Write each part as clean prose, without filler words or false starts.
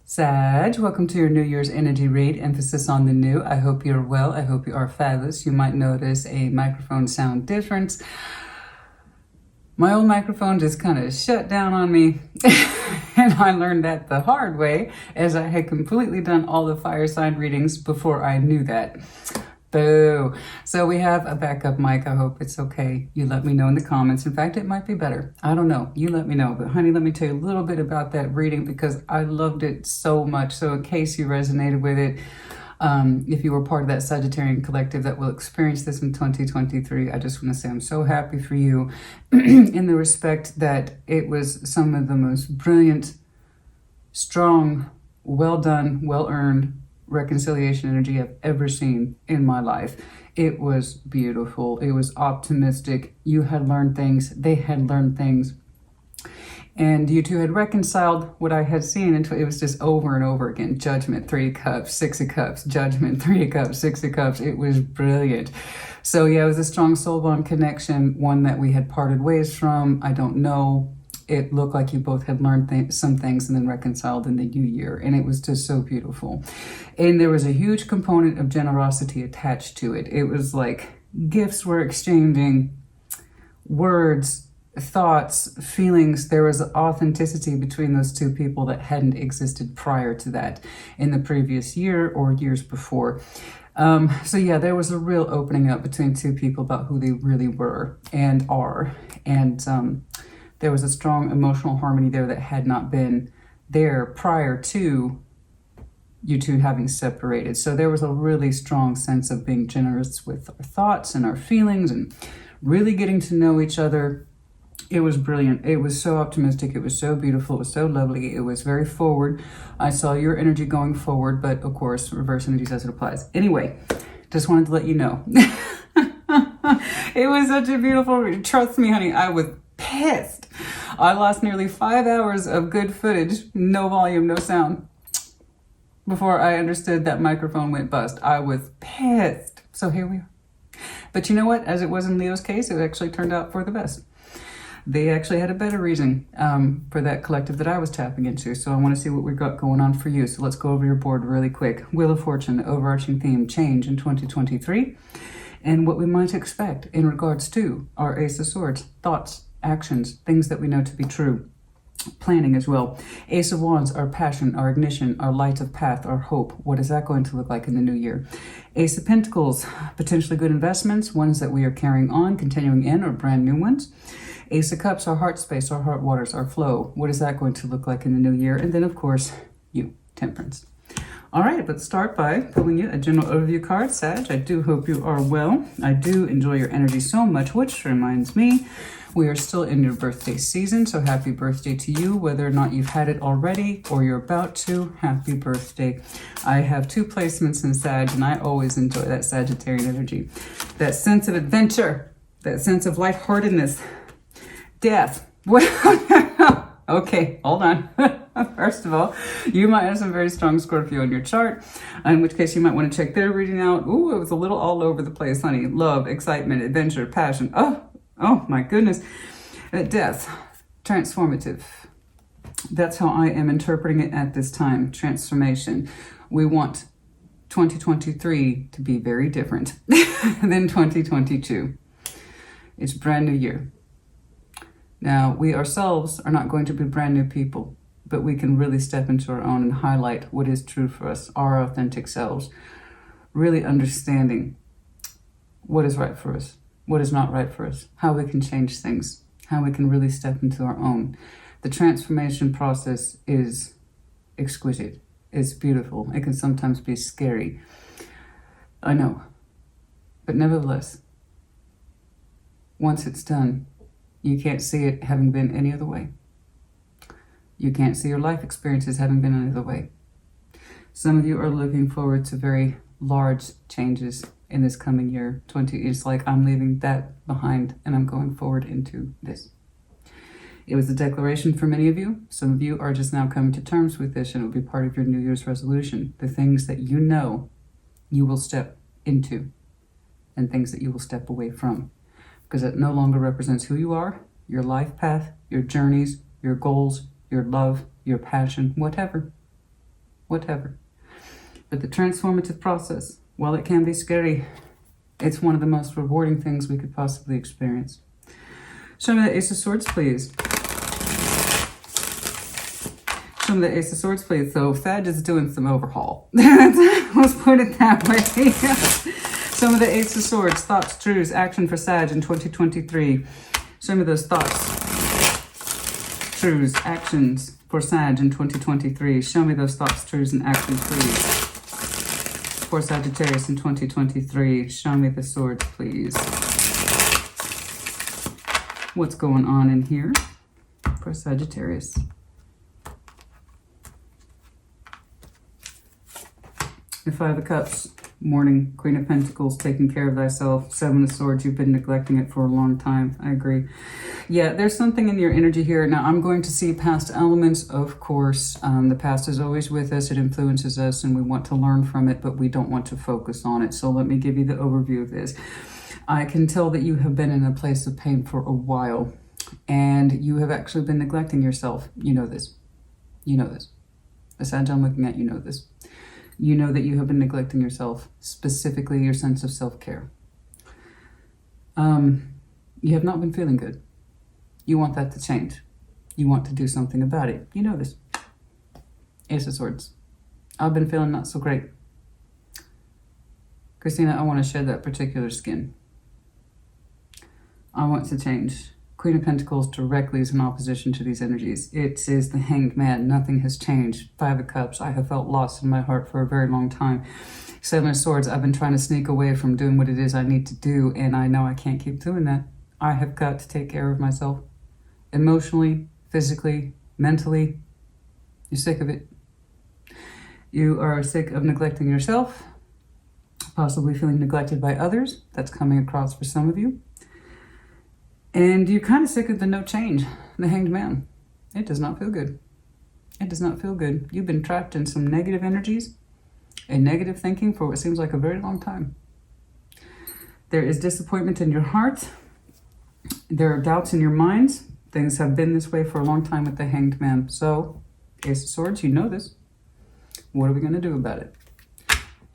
Sag, welcome to your New Year's energy read, emphasis on the new. I hope you're well. I hope you are fabulous. You might notice a microphone sound difference. My old microphone just kind of shut down on me, and I learned that the hard way as I had completely done all the fire sign readings before I knew that. Boo. So we have a backup mic. I hope it's okay. You let me know in the comments. In fact, it might be better. I don't know. You let me know. But honey, let me tell you a little bit about that reading because I loved it so much. So in case you resonated with it, if you were part of that Sagittarian collective that will experience this in 2023, I just want to say I'm so happy for you in the respect that it was some of the most brilliant, strong, well done, well earned reconciliation energy I've ever seen in my life. It was beautiful. It was optimistic. You had learned things. They had learned things. And you two had reconciled what I had seen until it was just over and over again. Judgment, 3 of Cups, 6 of Cups, Judgment, 3 of Cups, 6 of Cups. It was brilliant. So yeah, it was a strong soul bond connection, one that we had parted ways from. I don't know. It looked like you both had learned some things and then reconciled in the new year. And it was just so beautiful. And there was a huge component of generosity attached to it. It was like gifts were exchanging, words, thoughts, feelings. There was authenticity between those two people that hadn't existed prior to that in the previous year or years before. So yeah, there was a real opening up between two people about who they really were and are. And there was a strong emotional harmony there that had not been there prior to you two having separated. So there was a really strong sense of being generous with our thoughts and our feelings and really getting to know each other. It was brilliant. It was so optimistic. It was so beautiful. It was so lovely. It was very forward. I saw your energy going forward, but of course, reverse energy as it applies. Anyway, just wanted to let you know. It was such a beautiful, trust me, honey, I was pissed. I lost nearly 5 hours of good footage, no volume, no sound, before I understood that microphone went bust. I was pissed. So here we are. But you know what? As it was in Leo's case, it actually turned out for the best. They actually had a better reason for that collective that I was tapping into. So I want to see what we've got going on for you. So let's go over your board really quick. Wheel of Fortune, the overarching theme, change in 2023. And what we might expect in regards to our Ace of Swords, thoughts, actions, things that we know to be true, planning as well. Ace of Wands, our passion, our ignition, our light of path, our hope. What is that going to look like in the new year? Ace of Pentacles, potentially good investments, ones that we are carrying on, continuing in, or brand new ones. Ace of Cups, our heart space, our heart waters, our flow. What is that going to look like in the new year? And then, of course, you, Temperance. All right, let's start by pulling you a general overview card. Sag, I do hope you are well. I do enjoy your energy so much, which reminds me, we are still in your birthday season, so happy birthday to you, whether or not you've had it already or you're about to. Happy birthday. I have 2 placements in Sag, and I always enjoy that Sagittarian energy. That sense of adventure, that sense of lightheartedness, death. Okay, hold on. First of all, you might have some very strong Scorpio in your chart, in which case you might want to check their reading out. Ooh, it was a little all over the place, honey. Love, excitement, adventure, passion. Oh my goodness. Death, transformative. That's how I am interpreting it at this time. Transformation. We want 2023 to be very different than 2022. It's a brand new year. Now, we ourselves are not going to be brand new people, but we can really step into our own and highlight what is true for us, our authentic selves, really understanding what is right for us, what is not right for us, how we can change things, how we can really step into our own. The transformation process is exquisite. It's beautiful. It can sometimes be scary. I know. But nevertheless, once it's done, you can't see it having been any other way. You can't see your life experiences having been any other way. Some of you are looking forward to very large changes in this coming year. It's like I'm leaving that behind and I'm going forward into this. It was a declaration for many of you. Some of you are just now coming to terms with this, and it will be part of your New Year's resolution. The things that you know you will step into and things that you will step away from, because it no longer represents who you are, your life path, your journeys, your goals, your love, your passion, whatever. whatever. But the transformative process, while it can be scary, it's one of the most rewarding things we could possibly experience. Show me the Ace of Swords, please. Show me the Ace of Swords, please. So Sag is doing some overhaul. Let's put it that way. Show me the Ace of Swords, thoughts, truths, action for Sag in 2023. Show me those thoughts, truths, actions for Sag in 2023. Show me those thoughts, truths, and actions, please. For Sagittarius in 2023. Show me the swords, please. What's going on in here for Sagittarius? The Five of Cups, mourning. Queen of Pentacles, taking care of thyself. Seven of Swords, you've been neglecting it for a long time. I agree. Yeah, there's something in your energy here. Now, I'm going to see past elements, of course. The past is always with us. It influences us, and we want to learn from it, but we don't want to focus on it. So let me give you the overview of this. I can tell that you have been in a place of pain for a while, and you have actually been neglecting yourself. You know this. You know this. The Sag I'm looking at, you know this. You know that you have been neglecting yourself, specifically your sense of self-care. You have not been feeling good. You want that to change. You want to do something about it. You know this. Ace of Swords. I've been feeling not so great. Christina, I want to shed that particular skin. I want to change. Queen of Pentacles directly is in opposition to these energies. It is the Hanged Man. Nothing has changed. Five of Cups. I have felt lost in my heart for a very long time. Seven of Swords. I've been trying to sneak away from doing what it is I need to do, and I know I can't keep doing that. I have got to take care of myself. Emotionally, physically, mentally. You're sick of it. You are sick of neglecting yourself, possibly feeling neglected by others. That's coming across for some of you. And you're kind of sick of the no change, the Hanged Man. It does not feel good. It does not feel good. You've been trapped in some negative energies and negative thinking for what seems like a very long time. There is disappointment in your heart. There are doubts in your minds. Things have been this way for a long time with the Hanged Man. So, Ace of Swords, you know this. What are we going to do about it?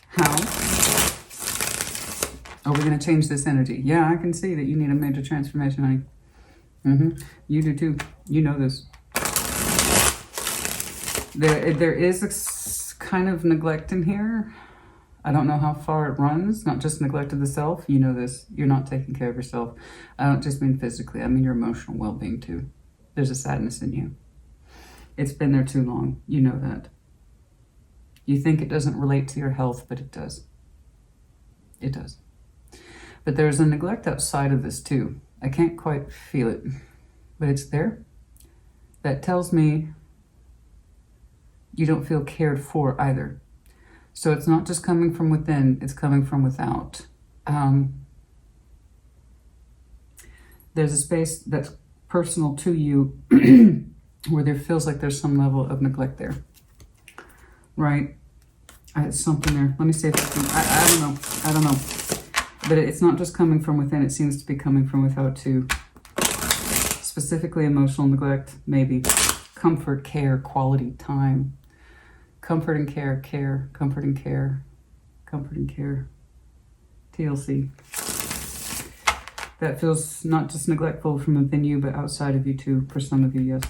How are we going to change this energy? Yeah, I can see that you need a major transformation, honey. You do too. You know this. There is a kind of neglect in here. I don't know how far it runs. Not just neglect of the self. You know this. You're not taking care of yourself. I don't just mean physically. I mean your emotional well-being too. There's a sadness in you. It's been there too long. You know that. You think it doesn't relate to your health, but it does. It does. But there's a neglect outside of this too. I can't quite feel it, but it's there. That tells me you don't feel cared for either. So it's not just coming from within, it's coming from without. There's a space that's personal to you where there feels like there's some level of neglect there. Right? It's something there. Let me see if I can, I don't know. But it's not just coming from within, it seems to be coming from without too. Specifically emotional neglect, maybe. Comfort, care, quality time. Comfort and care, comfort and care, comfort and care. TLC. That feels not just neglectful from within you, but outside of you too, for some of you, yes.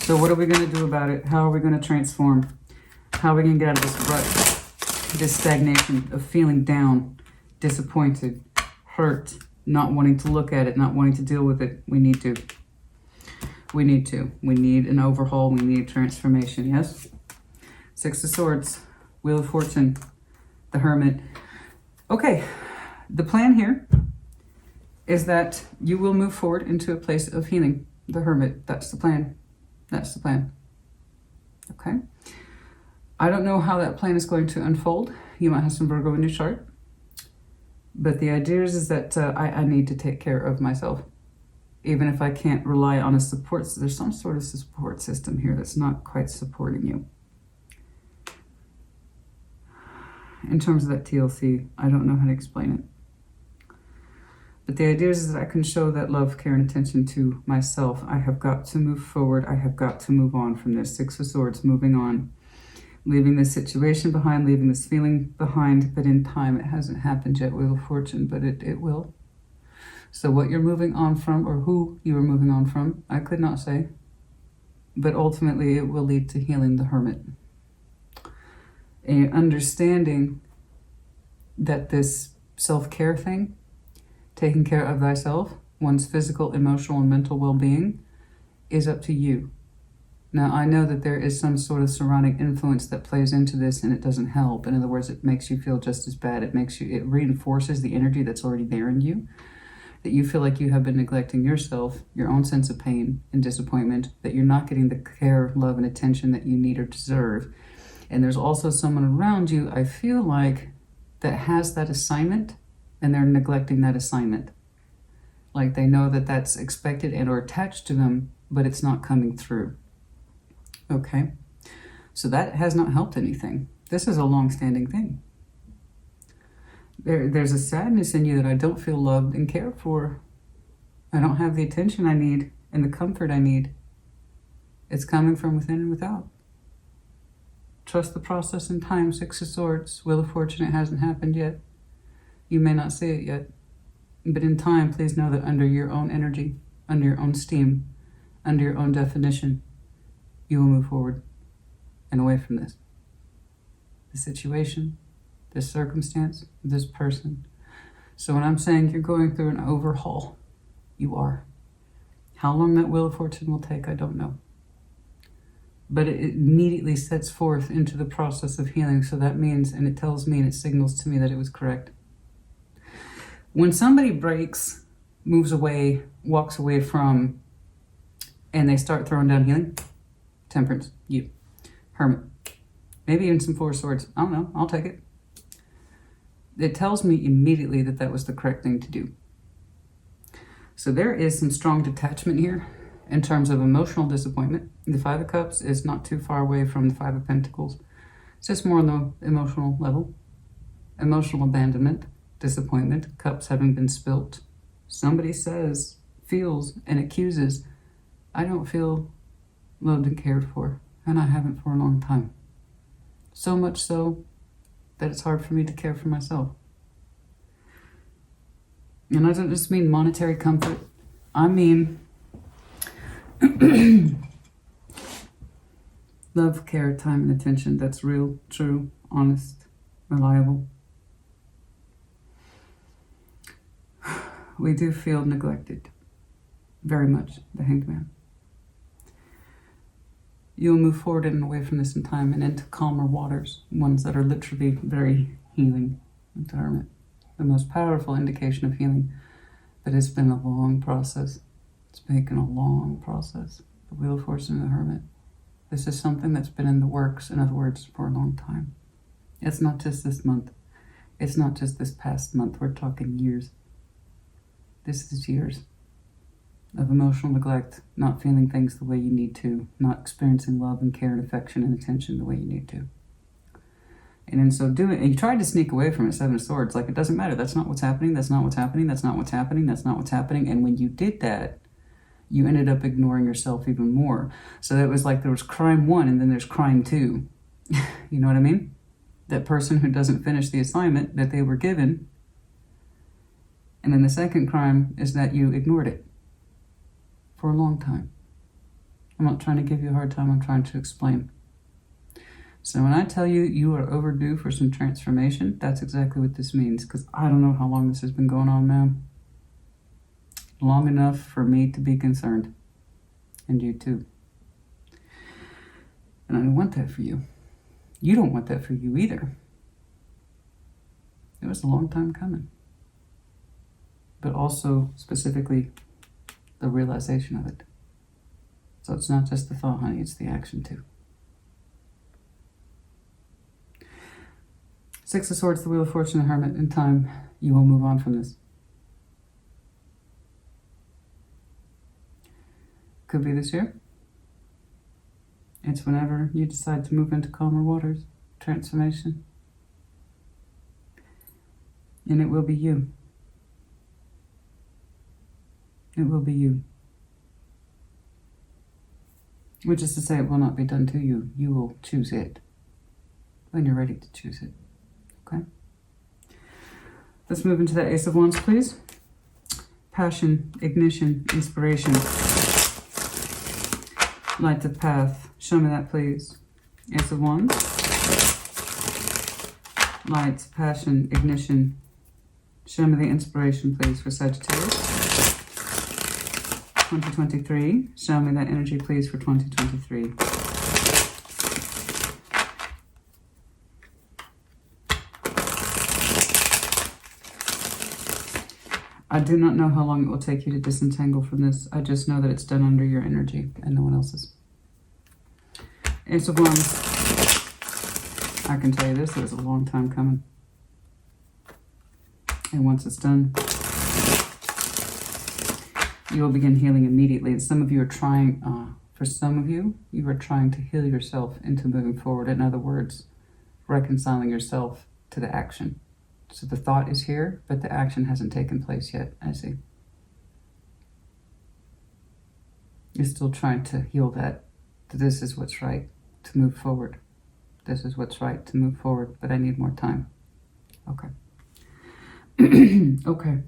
So what are we going to do about it? How are we going to transform? How are we going to get out of this rut? This stagnation of feeling down, disappointed, hurt, not wanting to look at it, not wanting to deal with it. We need to. We need to. We need an overhaul. We need transformation, yes? Six of Swords, Wheel of Fortune, the Hermit. Okay, the plan here is that you will move forward into a place of healing. The Hermit, that's the plan. That's the plan. Okay? I don't know how that plan is going to unfold. You might have some Virgo in your chart. But the idea is that I need to take care of myself. Even if I can't rely on a support, so there's some sort of support system here that's not quite supporting you. In terms of that TLC, I don't know how to explain it. But the idea is that I can show that love, care, and attention to myself. I have got to move forward. I have got to move on from this. Six of Swords, moving on. Leaving this situation behind, leaving this feeling behind. But in time, it hasn't happened yet, Wheel of Fortune, but it will. So what you're moving on from, or who you are moving on from, I could not say. But ultimately, it will lead to healing, the Hermit. And understanding that this self-care thing, taking care of thyself, one's physical, emotional, and mental well-being, is up to you. Now, I know that there is some sort of surrounding influence that plays into this, and it doesn't help. In other words, it makes you feel just as bad. It reinforces the energy that's already there in you, that you feel like you have been neglecting yourself, your own sense of pain and disappointment, that you're not getting the care, love, and attention that you need or deserve. And there's also someone around you, I feel like, that has that assignment, and they're neglecting that assignment. Like they know that that's expected and or attached to them, but it's not coming through. Okay? So that has not helped anything. This is a long-standing thing. There's a sadness in you that I don't feel loved and cared for. I don't have the attention I need and the comfort I need. It's coming from within and without. Trust the process in time. Six of Swords, Wheel of Fortune, it hasn't happened yet. You may not see it yet. But in time, please know that under your own energy, under your own steam, under your own definition, you will move forward and away from this. The situation, this circumstance, this person. So when I'm saying you're going through an overhaul, you are. How long that Wheel of Fortune will take, I don't know. But it immediately sets forth into the process of healing. So that means, and it tells me and it signals to me that it was correct. When somebody breaks, moves away, walks away from, and they start throwing down healing, Temperance, you. Hermit, maybe even some Four of Swords. I don't know. I'll take it. It tells me immediately that that was the correct thing to do. So there is some strong detachment here in terms of emotional disappointment. The Five of Cups is not too far away from the Five of Pentacles. It's just more on the emotional level. Emotional abandonment, disappointment, cups having been spilt. Somebody says, feels, and accuses, I don't feel loved and cared for, and I haven't for a long time. So much so that it's hard for me to care for myself. And I don't just mean monetary comfort. I mean love, care, time, and attention that's real, true, honest, reliable. We do feel neglected. Very much, the Hanged Man. You'll move forward and away from this in time and into calmer waters, ones that are literally very healing. The Hermit, the most powerful indication of healing. But it's been a long process. It's taken a long process. The Wheel of Fortune and the Hermit. This is something that's been in the works, in other words, for a long time. It's not just this month. It's not just this past month. We're talking years. This is years of emotional neglect, not feeling things the way you need to, not experiencing love and care and affection and attention the way you need to. And in so doing, and you tried to sneak away from it, Seven of Swords, like it doesn't matter. That's not what's happening. That's not what's happening. That's not what's happening. That's not what's happening. And when you did that, you ended up ignoring yourself even more. So it was like there was crime one and then there's crime two. You know what I mean? That person who doesn't finish the assignment that they were given. And then the second crime is that you ignored it for a long time. I'm not trying to give you a hard time. I'm trying to explain. So when I tell you you are overdue for some transformation, that's exactly what this means. Because I don't know how long this has been going on, ma'am. Long enough for me to be concerned. And you too. And I don't want that for you. You don't want that for you either. It was a long time coming. But also, specifically, the realization of it. So it's not just the thought, honey, it's the action too. Six of Swords, the Wheel of Fortune, the Hermit. In time, you will move on from this. Could be this year. It's whenever you decide to move into calmer waters, transformation. And it will be you. It will be you. Which is to say, it will not be done to you. You will choose it when you're ready to choose it. Okay? Let's move into that Ace of Wands, please. Passion, ignition, inspiration. Light the path. Show me that, please. Ace of Wands. Light, passion, ignition. Show me the inspiration, please, for Sagittarius. 2023. Show me that energy, please, for 2023. I do not know how long it will take you to disentangle from this. I just know that it's done under your energy and no one else's. Ace of Wands. I can tell you this, it was a long time coming. And once it's done, you will begin healing immediately. And some of you are trying, for some of you, you are trying to heal yourself into moving forward. In other words, reconciling yourself to the action. So the thought is here, but the action hasn't taken place yet, I see. You're still trying to heal that this is what's right to move forward. This is what's right to move forward, but I need more time. Okay. Okay.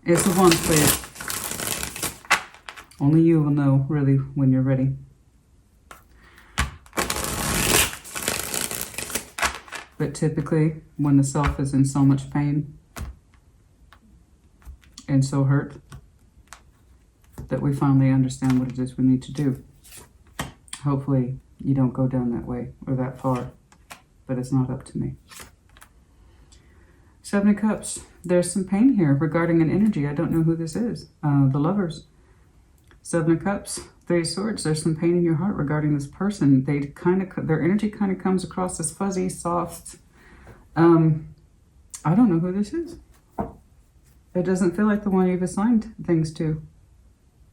Ace of Wands, please. Only you will know, really, when you're ready. But typically, when the self is in so much pain and so hurt, that we finally understand what it is we need to do. Hopefully, you don't go down that way or that far, but it's not up to me. Seven of Cups. There's some pain here regarding an energy. I don't know who this is. The Lovers. Seven of Cups. Three of Swords. There's some pain in your heart regarding this person. Their energy kind of comes across as fuzzy, soft. I don't know who this is. It doesn't feel like the one you've assigned things to.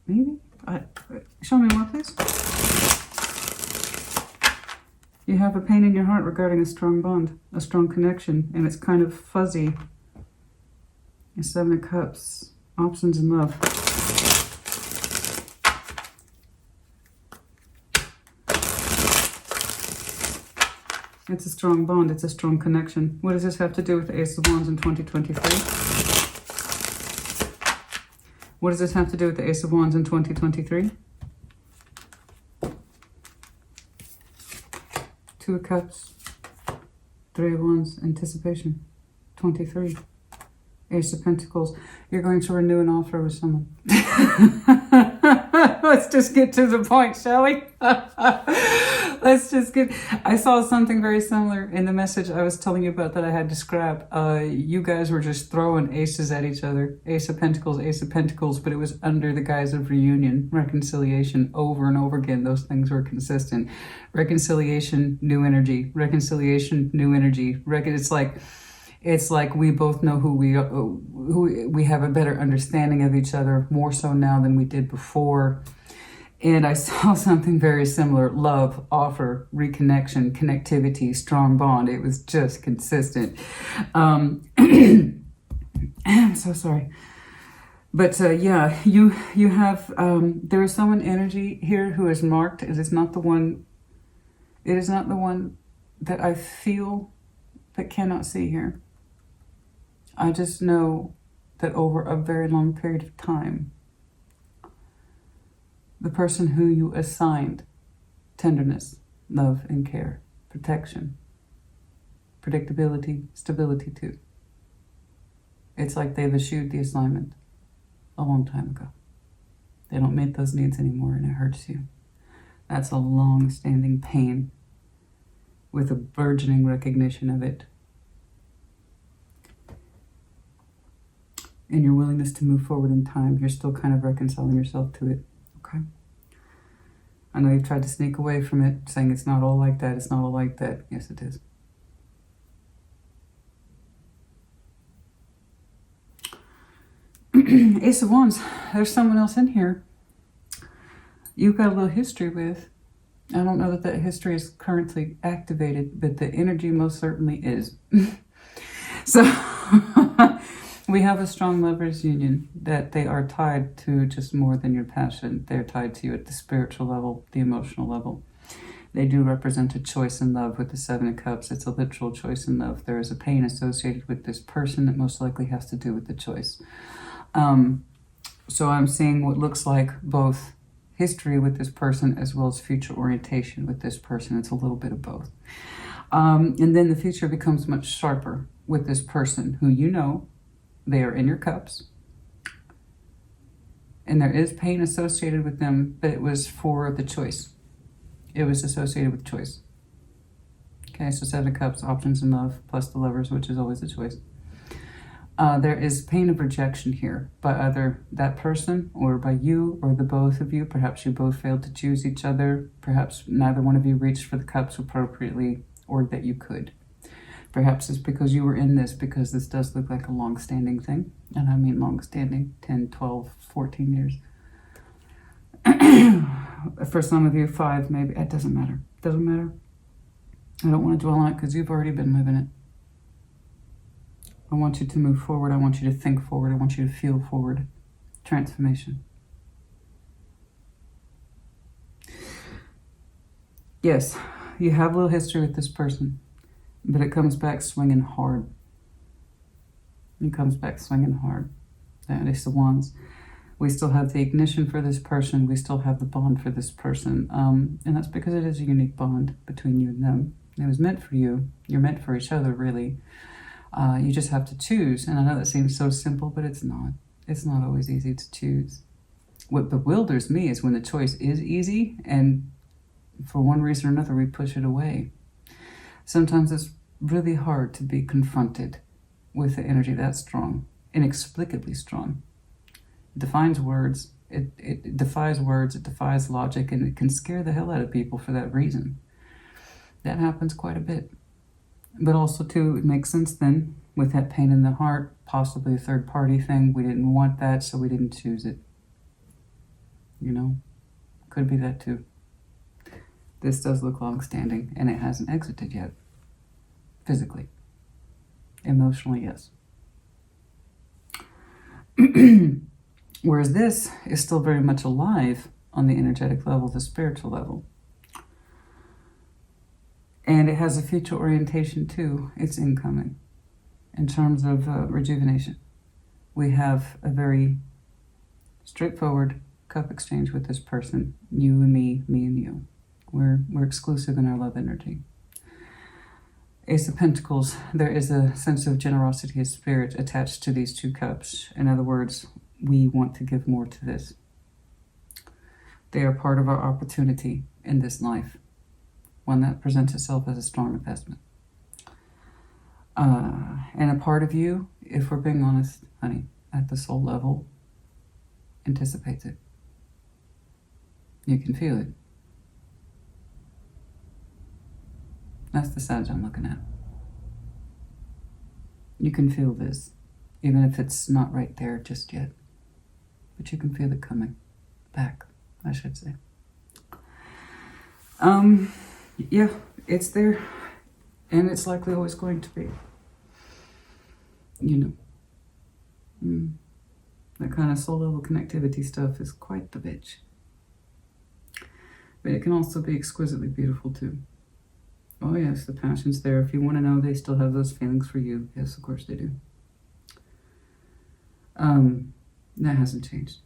Maybe? Show me more, please. You have a pain in your heart regarding a strong bond, a strong connection, and it's kind of fuzzy. Seven of Cups. Options in love. It's a strong bond. It's a strong connection. What does this have to do with the Ace of Wands in 2023? What does this have to do with the Ace of Wands in 2023? Two of Cups. Three of Wands. Anticipation. 23. Ace of Pentacles. You're going to renew an offer with someone. Let's just get to the point, shall we? I saw something very similar in the message I was telling you about that I had to scrap. You guys were just throwing aces at each other. Ace of Pentacles, but it was under the guise of reunion, reconciliation, over and over again. Those things were consistent. Reconciliation, new energy. Reconciliation, new energy. It's like we both know who we have a better understanding of each other, more so now than we did before. And I saw something very similar. Love, offer, reconnection, connectivity, strong bond. It was just consistent. I'm so sorry. But yeah, you have, there is someone energy here who is marked. It is not the one that I feel but cannot see here. I just know that over a very long period of time, the person who you assigned tenderness, love, and care, protection, predictability, stability to, it's like they've eschewed the assignment a long time ago. They don't meet those needs anymore, and it hurts you. That's a long-standing pain with a burgeoning recognition of it. And your willingness to move forward in time, you're still kind of reconciling yourself to it. Okay. I know you've tried to sneak away from it, saying it's not all like that, it's not all like that. Yes, it is. Ace of Wands. There's someone else in here you've got a little history with. I don't know that history is currently activated, but the energy most certainly is. So We have a strong lovers union, that they are tied to just more than your passion. They're tied to you at the spiritual level, the emotional level. They do represent a choice in love with the Seven of Cups. It's a literal choice in love. There is a pain associated with this person that most likely has to do with the choice. So I'm seeing what looks like both history with this person as well as future orientation with this person. It's a little bit of both. And then the future becomes much sharper with this person who you know. They are in your cups. And there is pain associated with them, but it was for the choice. It was associated with choice. Okay, so Seven of Cups, options in love, plus the Lovers, which is always a choice. There is pain of rejection here by either that person or by you or the both of you. Perhaps you both failed to choose each other. Perhaps neither one of you reached for the cups appropriately or that you could. Perhaps it's because you were in this, because this does look like a long-standing thing. And I mean long-standing, 10, 12, 14 years. For some of you, 5 maybe. It doesn't matter. It doesn't matter. I don't want to dwell on it because you've already been living it. I want you to move forward. I want you to think forward. I want you to feel forward. Transformation. Yes, you have a little history with this person, but it comes back swinging hard. It comes back swinging hard. That is the Wands. We still have the ignition for this person. We still have the bond for this person. And that's because it is a unique bond between you and them. It was meant for you. You're meant for each other, really. You just have to choose. And I know that seems so simple, but it's not. It's not always easy to choose. What bewilders me is when the choice is easy and for one reason or another we push it away. Sometimes it's really hard to be confronted with the energy that strong, inexplicably strong. It defines words, it defies words, it defies logic, and it can scare the hell out of people for that reason. That happens quite a bit. But also, too, it makes sense then, with that pain in the heart, possibly a third-party thing. We didn't want that, so we didn't choose it. You know? Could be that, too. This does look long-standing, and it hasn't exited yet. Physically. Emotionally, yes. Whereas this is still very much alive on the energetic level, the spiritual level. And it has a future orientation too. It's incoming. In terms of rejuvenation, we have a very straightforward cup exchange with this person. You and me and you. We're exclusive in our love energy. Ace of Pentacles, there is a sense of generosity of spirit attached to these two cups. In other words, we want to give more to this. They are part of our opportunity in this life, one that presents itself as a strong investment. And a part of you, if we're being honest, honey, at the soul level, anticipates it. You can feel it. That's the Sag I'm looking at. You can feel this, even if it's not right there just yet. But you can feel it coming back, I should say. Yeah, it's there, and it's likely always going to be. You know, that kind of soul level connectivity stuff is quite the bitch. But it can also be exquisitely beautiful too. Oh yes, the passion's there. If you want to know they still have those feelings for you, yes, of course they do. That hasn't changed.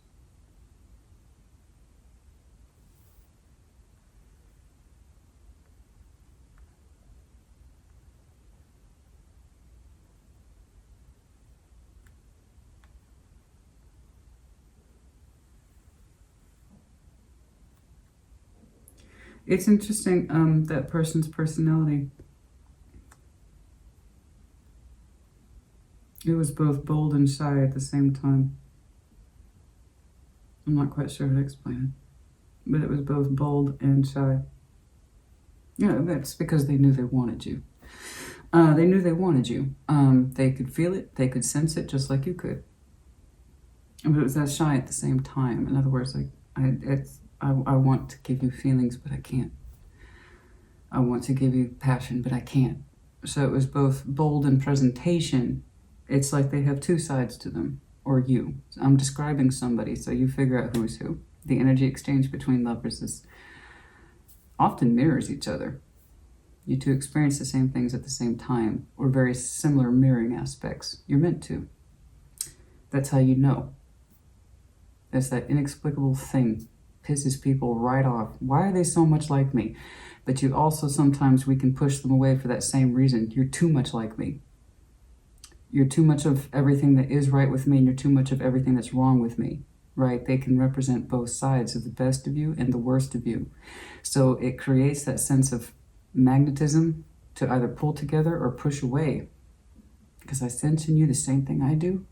It's interesting, that person's personality. It was both bold and shy at the same time. I'm not quite sure how to explain it, but it was both bold and shy. Yeah, that's because they knew they wanted you. They knew they wanted you. They could feel it, they could sense it just like you could. But it was that shy at the same time. In other words, like, I want to give you feelings, but I can't. I want to give you passion, but I can't. So it was both bold in presentation It's like they have two sides to them, or you. I'm describing somebody, so you figure out who's who. The energy exchange between lovers is often mirrors each other. You two experience the same things at the same time, or very similar mirroring aspects. You're meant to. That's how you know. That's that inexplicable thing. Pisses people right off. Why are they so much like me? But you also, sometimes we can push them away for that same reason. You're too much like me. You're too much of everything that is right with me, and you're too much of everything that's wrong with me, right? They can represent both sides of the best of you and the worst of you. So it creates that sense of magnetism to either pull together or push away. Because I sense in you the same thing I do.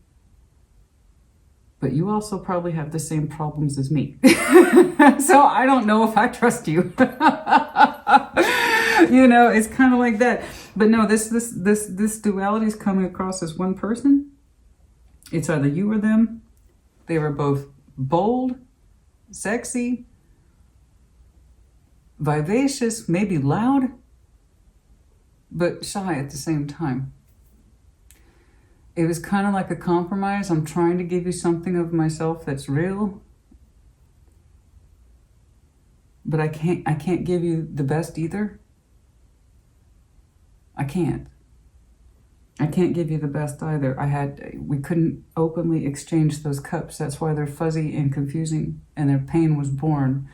But you also probably have the same problems as me. So I don't know if I trust you. You know, it's kind of like that. But no, this duality is coming across as one person. It's either you or them. They were both bold, sexy, vivacious, maybe loud, but shy at the same time. It was kind of like a compromise. I'm trying to give you something of myself that's real, but I can't give you the best either. I can't give you the best either. We couldn't openly exchange those cups. That's why they're fuzzy and confusing, and their pain was born.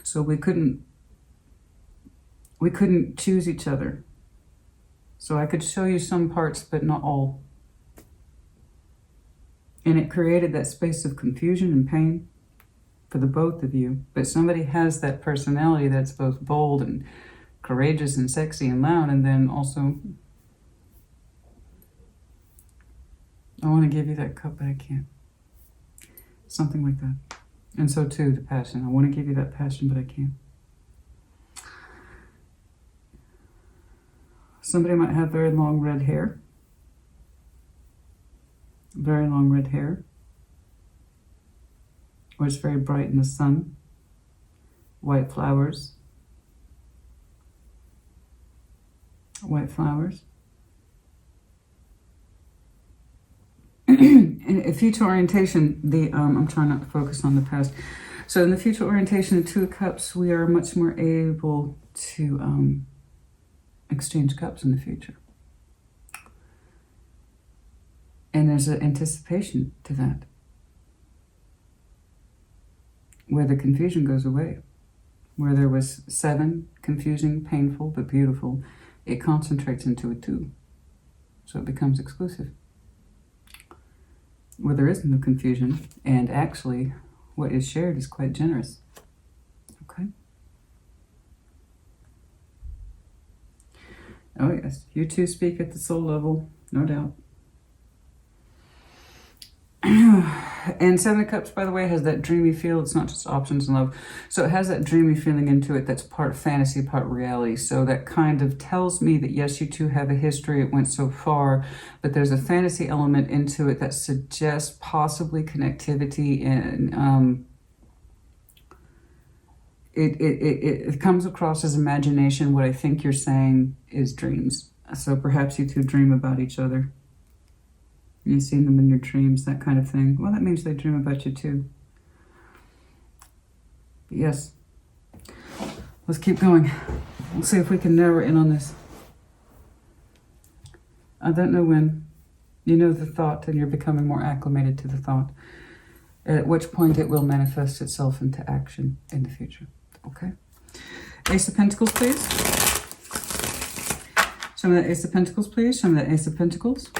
So we couldn't choose each other. So I could show you some parts, but not all. And it created that space of confusion and pain for the both of you. But somebody has that personality that's both bold and courageous and sexy and loud, and then also, I want to give you that cup, but I can't. Something like that. And so too, the passion. I want to give you that passion, but I can't. Somebody might have very long red hair. Very long red hair. Or it's very bright in the sun. White flowers. White flowers. In a future orientation, I'm trying not to focus on the past. So in the future orientation, the Two of Cups, we are much more able to exchange cups in the future. And there's an anticipation to that, where the confusion goes away. Where there was 7, confusing, painful, but beautiful, it concentrates into a 2. So it becomes exclusive. Where there is no confusion, and actually what is shared is quite generous. Okay? Oh yes, you two speak at the soul level, no doubt. And Seven of Cups, by the way, has that dreamy feel. It's not just options in love. So it has that dreamy feeling into it that's part fantasy, part reality. So that kind of tells me that, yes, you two have a history. It went so far. But there's a fantasy element into it that suggests possibly connectivity. And it comes across as imagination. What I think you're saying is dreams. So perhaps you two dream about each other. You've seen them in your dreams, that kind of thing. Well, that means they dream about you too. But yes. Let's keep going. We'll see if we can narrow in on this. I don't know when. You know the thought, and you're becoming more acclimated to the thought. At which point it will manifest itself into action in the future. Okay? Ace of Pentacles, please. Show me that Ace of Pentacles, please. Show me that Ace of Pentacles.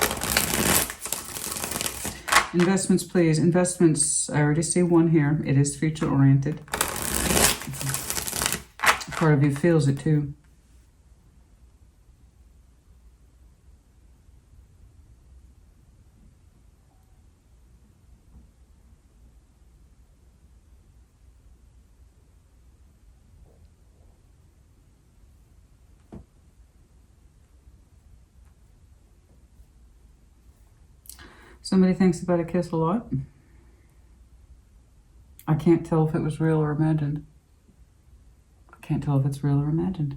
Investments, please. Investments, I already see one here. It is future-oriented. Part of you feels it too. Somebody thinks about a kiss a lot. I can't tell if it was real or imagined. I can't tell if it's real or imagined.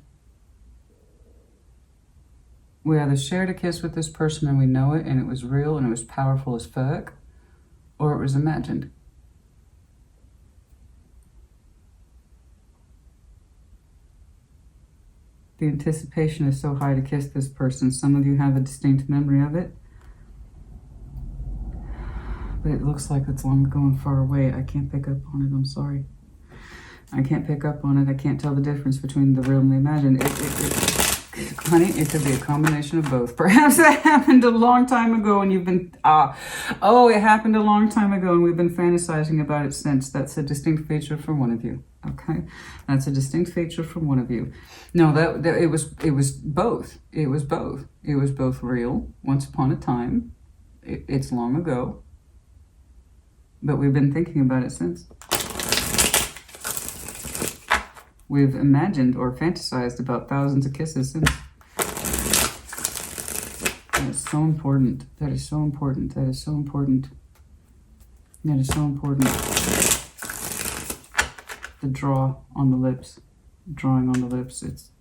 We either shared a kiss with this person and we know it and it was real and it was powerful as fuck, or it was imagined. The anticipation is so high to kiss this person. Some of you have a distinct memory of it, but it looks like it's long ago and far away. I can't pick up on it. I'm sorry. I can't pick up on it. I can't tell the difference between the real and the imagined. Honey, it could be a combination of both. Perhaps that happened a long time ago and you've been, it happened a long time ago and we've been fantasizing about it since. That's a distinct feature from one of you. Okay, that's a distinct feature from one of you. No, it was both. It was both. It was both real, once upon a time. It's long ago, but we've been thinking about it since. We've imagined or fantasized about thousands of kisses since. That is so important. That is so important. That is so important. That is so important. The draw on the lips. Drawing on the lips. It's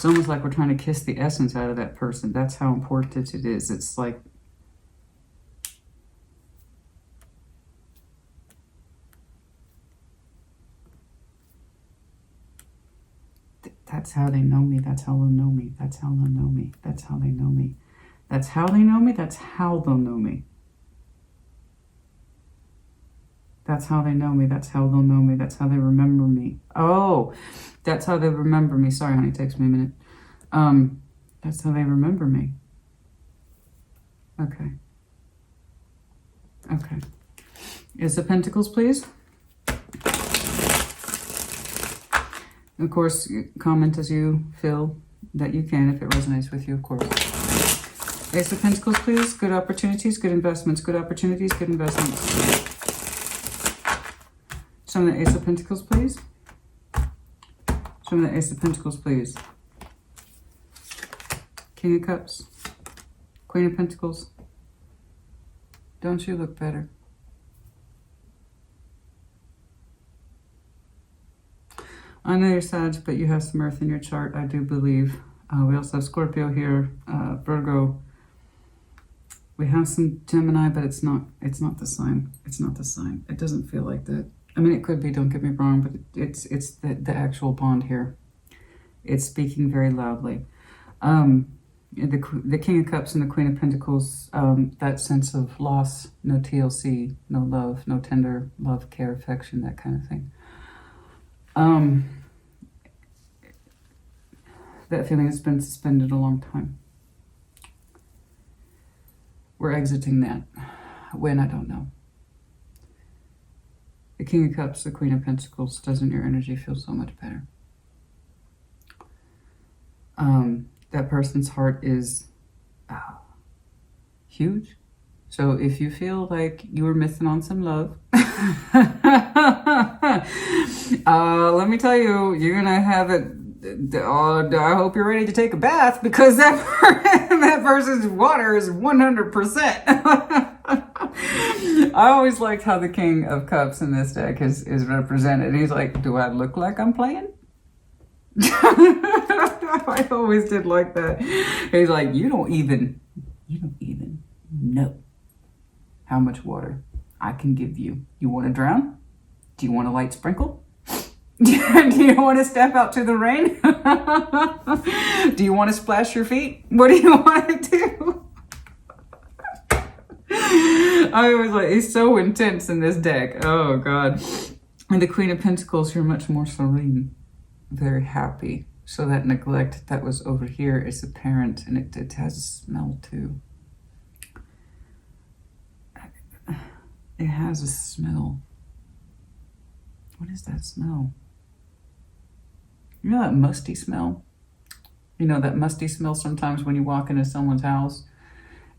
almost like we're trying to kiss the essence out of that person. That's how important it is. It's like that's how they know me. That's how they'll know me. That's how they'll know me. That's how they know me. That's how they know me. That's how they'll know me. That's how they know me. That's how they'll know me. That's how they remember me. Oh, that's how they remember me. Sorry, honey, it takes me a minute. That's how they remember me. Okay. Okay. Ace of Pentacles, please. Of course, comment as you feel that you can if it resonates with you, of course. Ace of Pentacles, please. Good opportunities, good investments. Good opportunities, good investments. Show me the Ace of Pentacles, please. Show me the Ace of Pentacles, please. King of Cups. Queen of Pentacles. Don't you look better? I know you're Sag, but you have some Earth in your chart, I do believe. We also have Scorpio here, Virgo. We have some Gemini, but it's not the sign. It's not the sign. It doesn't feel like that. I mean, it could be, don't get me wrong, but it's the actual bond here. It's speaking very loudly. The King of Cups and the Queen of Pentacles, that sense of loss, no TLC, no love, no tender love, care, affection, that kind of thing. That feeling has been suspended a long time. We're exiting that. When, I don't know. The King of Cups, the Queen of Pentacles, doesn't your energy feel so much better? That person's heart is huge. So if you feel like you were missing on some love, let me tell you, you're going to have it. I hope you're ready to take a bath because that person's water is 100%. I always liked how the King of Cups in this deck is represented. He's like, do I look like I'm playing? I always did like that. He's like, you don't even know how much water I can give you. You want to drown? Do you want a light sprinkle? Do you want to step out to the rain? Do you want to splash your feet? What do you want to do? I was like, he's so intense in this deck. Oh, God. And the Queen of Pentacles, you're much more serene, very happy. So that neglect that was over here is apparent, and it has a smell, too. It has a smell. What is that smell? You know that musty smell? You know that musty smell sometimes when you walk into someone's house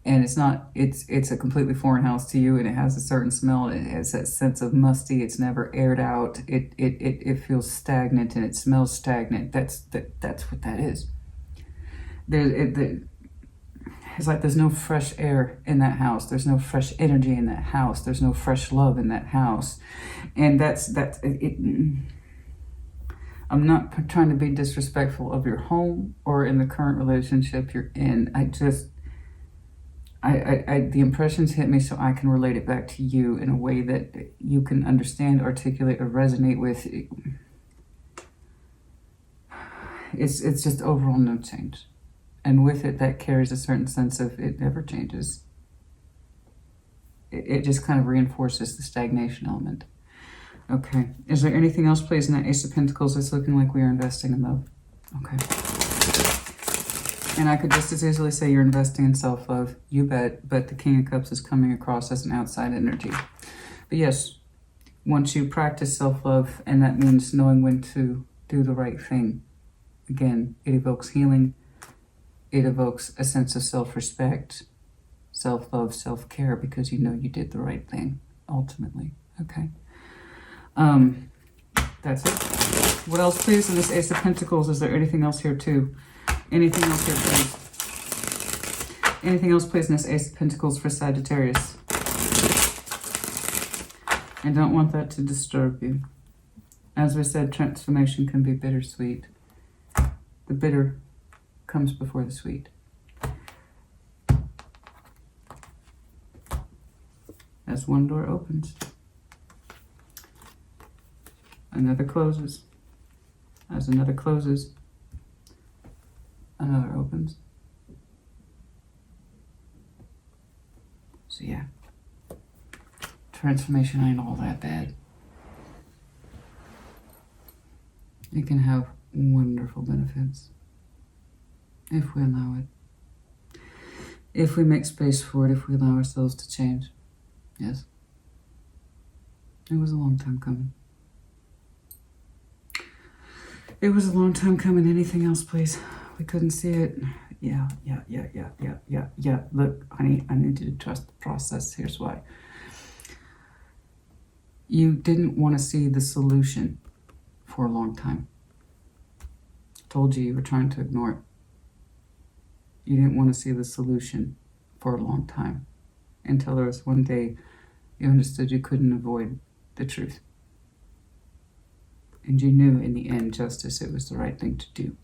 and it's a completely foreign house to you and it has a certain smell. It has that sense of musty. It's never aired out. It feels stagnant and it smells stagnant. That's what that is. it's like there's no fresh air in that house. There's no fresh energy in that house. There's no fresh love in that house. And I'm not trying to be disrespectful of your home or in the current relationship you're in. The impressions hit me so I can relate it back to you in a way that you can understand, articulate, or resonate with. It's just overall no change. And with it, that carries a certain sense of it never changes. It just kind of reinforces the stagnation element. Okay. Is there anything else, please, in that Ace of Pentacles? It's looking like we are investing in love. Okay. And I could just as easily say you're investing in self-love. You bet. But the King of Cups is coming across as an outside energy. But yes, once you practice self-love, and that means knowing when to do the right thing. Again, it evokes healing. It evokes a sense of self-respect, self-love, self-care, because you know you did the right thing, ultimately. Okay. That's it. What else, please, in this Ace of Pentacles? Is there anything else here, too? Anything else here, please? Anything else, please, in this Ace of Pentacles for Sagittarius? I don't want that to disturb you. As we said, transformation can be bittersweet. The bitter comes before the sweet. As one door opens, another closes. As another closes, another opens. So yeah, transformation ain't all that bad. It can have wonderful benefits if we allow it. If we make space for it, if we allow ourselves to change. Yes. It was a long time coming. It was a long time coming. Anything else, please? We couldn't see it. Yeah. Look, honey, I need you to trust the process. Here's why. You didn't want to see the solution for a long time. I told you were trying to ignore it. You didn't want to see the solution for a long time until there was one day you understood you couldn't avoid the truth. And you knew in the end, justice, it was the right thing to do.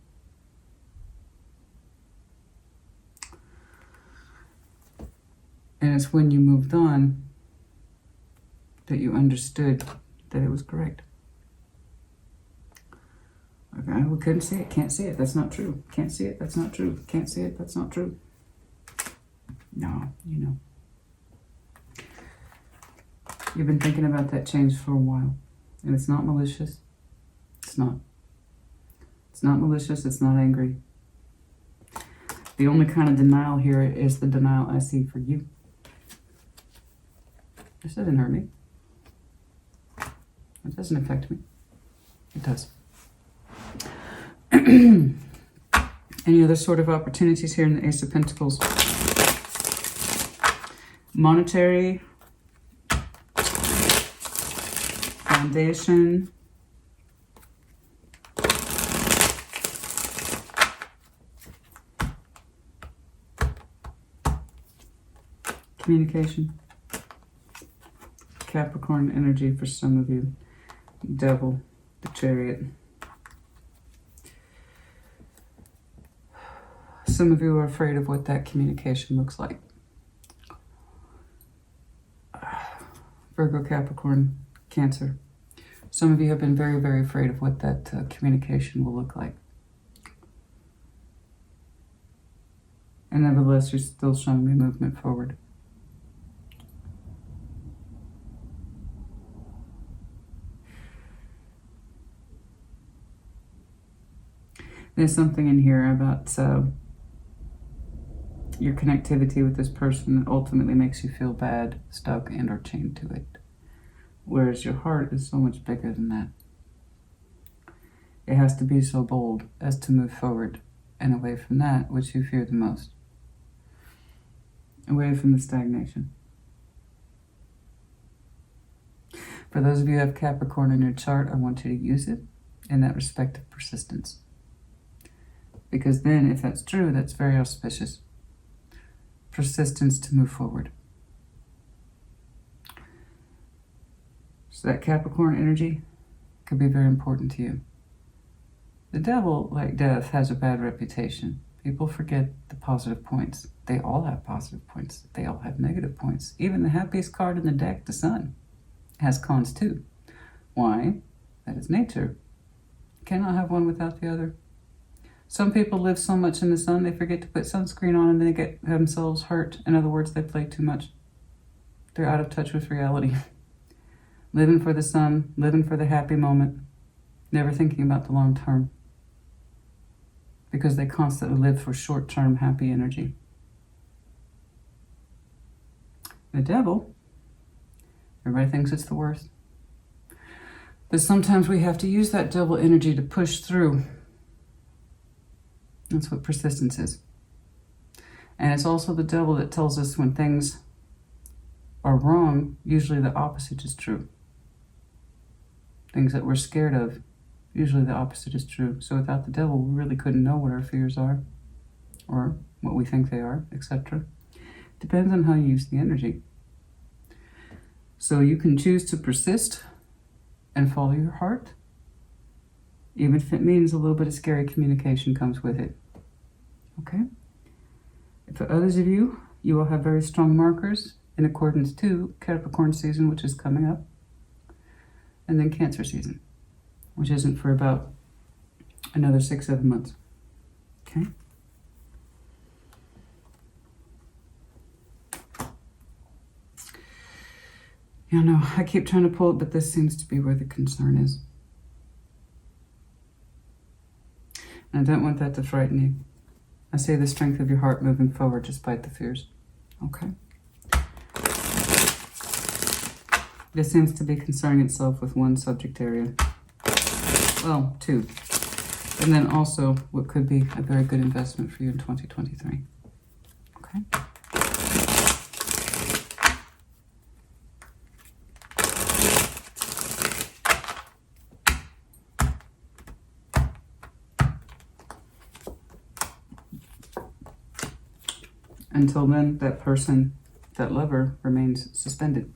And it's when you moved on that you understood that it was correct. Okay, we couldn't see it, can't see it, that's not true. Can't see it, that's not true. Can't see it, that's not true. No, you know. You've been thinking about that change for a while. And it's not malicious. It's not. It's not malicious, it's not angry. The only kind of denial here is the denial I see for you. This doesn't hurt me. It doesn't affect me. It does. Any other sort of opportunities here in the Ace of Pentacles? Monetary, foundation, communication, Capricorn energy for some of you, Devil, the Chariot. Some of you are afraid of what that communication looks like. Virgo, Capricorn, Cancer. Some of you have been very, very afraid of what that communication will look like. And nevertheless, you're still showing me movement forward. There's something in here about your connectivity with this person that ultimately makes you feel bad, stuck, and or chained to it. Whereas your heart is so much bigger than that. It has to be so bold as to move forward and away from that which you fear the most. Away from the stagnation. For those of you who have Capricorn in your chart, I want you to use it in that respect of persistence. Because then, if that's true, that's very auspicious. persistence to move forward. So that Capricorn energy could be very important to you. The devil, like death, has a bad reputation. People forget the positive points. They all have positive points. They all have negative points. Even the happiest card in the deck, the sun, has cons too. Why? That is nature. You cannot have one without the other. Some people live so much in the sun, they forget to put sunscreen on and they get themselves hurt. In other words, they play too much. They're out of touch with reality. Living for the sun, living for the happy moment, never thinking about the long term. Because they constantly live for short-term happy energy. The devil, everybody thinks it's the worst. But sometimes we have to use that devil energy to push through. That's what persistence is. And it's also the devil that tells us when things are wrong, usually the opposite is true. Things that we're scared of, usually the opposite is true. So without the devil, we really couldn't know what our fears are or what we think they are, etc. Depends on how you use the energy. So you can choose to persist and follow your heart, even if it means a little bit of scary communication comes with it. Okay? For others of you, you will have very strong markers in accordance to Capricorn season, which is coming up, and then Cancer season, which isn't for about another 6-7 months. Okay? Yeah, no, I keep trying to pull it, but this seems to be where the concern is. And I don't want that to frighten you. I say the strength of your heart moving forward despite the fears. Okay? This seems to be concerning itself with one subject area. Well, 2. And then also what could be a very good investment for you in 2023. Okay? Until then, that person, that lover, remains suspended.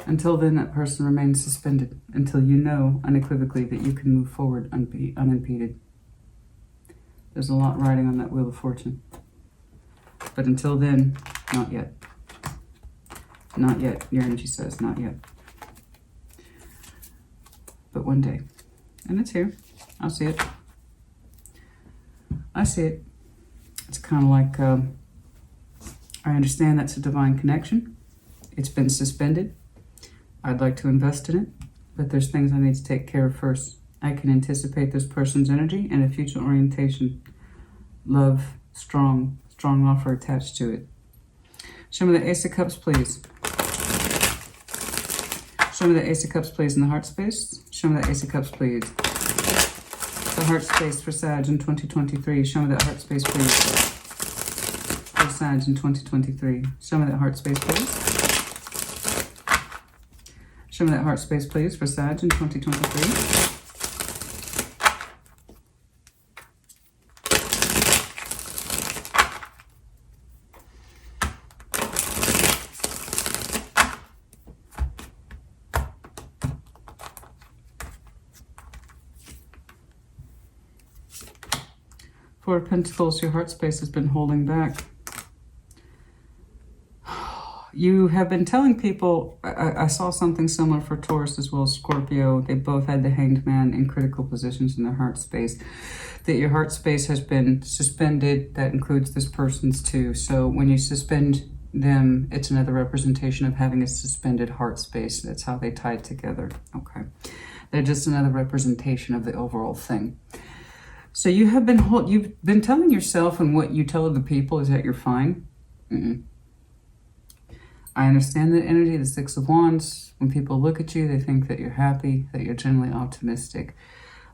Until then, that person remains suspended until you know unequivocally that you can move forward unimpeded. There's a lot riding on that Wheel of Fortune. But until then, not yet. Not yet. Your energy says not yet. But one day. And it's here. I'll see it. I see it. It's kind of like, I understand that's a divine connection. It's been suspended. I'd like to invest in it, but there's things I need to take care of first. I can anticipate this person's energy and a future orientation. Love, strong offer attached to it. Show me the Ace of Cups, please. Show me the Ace of Cups, please, in the heart space. Show me the Ace of Cups, please. The heart space for Sag in 2023. Show me that heart space, please. For Sag in 2023. Show me that heart space, please. Show me that heart space, please, for Sag in 2023. Four of Pentacles, your heart space has been holding back. You have been telling people, I saw something similar for Taurus as well as Scorpio. They both had the Hanged Man in critical positions in their heart space. That your heart space has been suspended. That includes this person's too. So when you suspend them, it's another representation of having a suspended heart space. That's how they tie it together. Okay. They're just another representation of the overall thing. So you've been telling yourself, and what you tell other people is that you're fine. I understand that energy, the Six of Wands. When people look at you, they think that you're happy, that you're generally optimistic,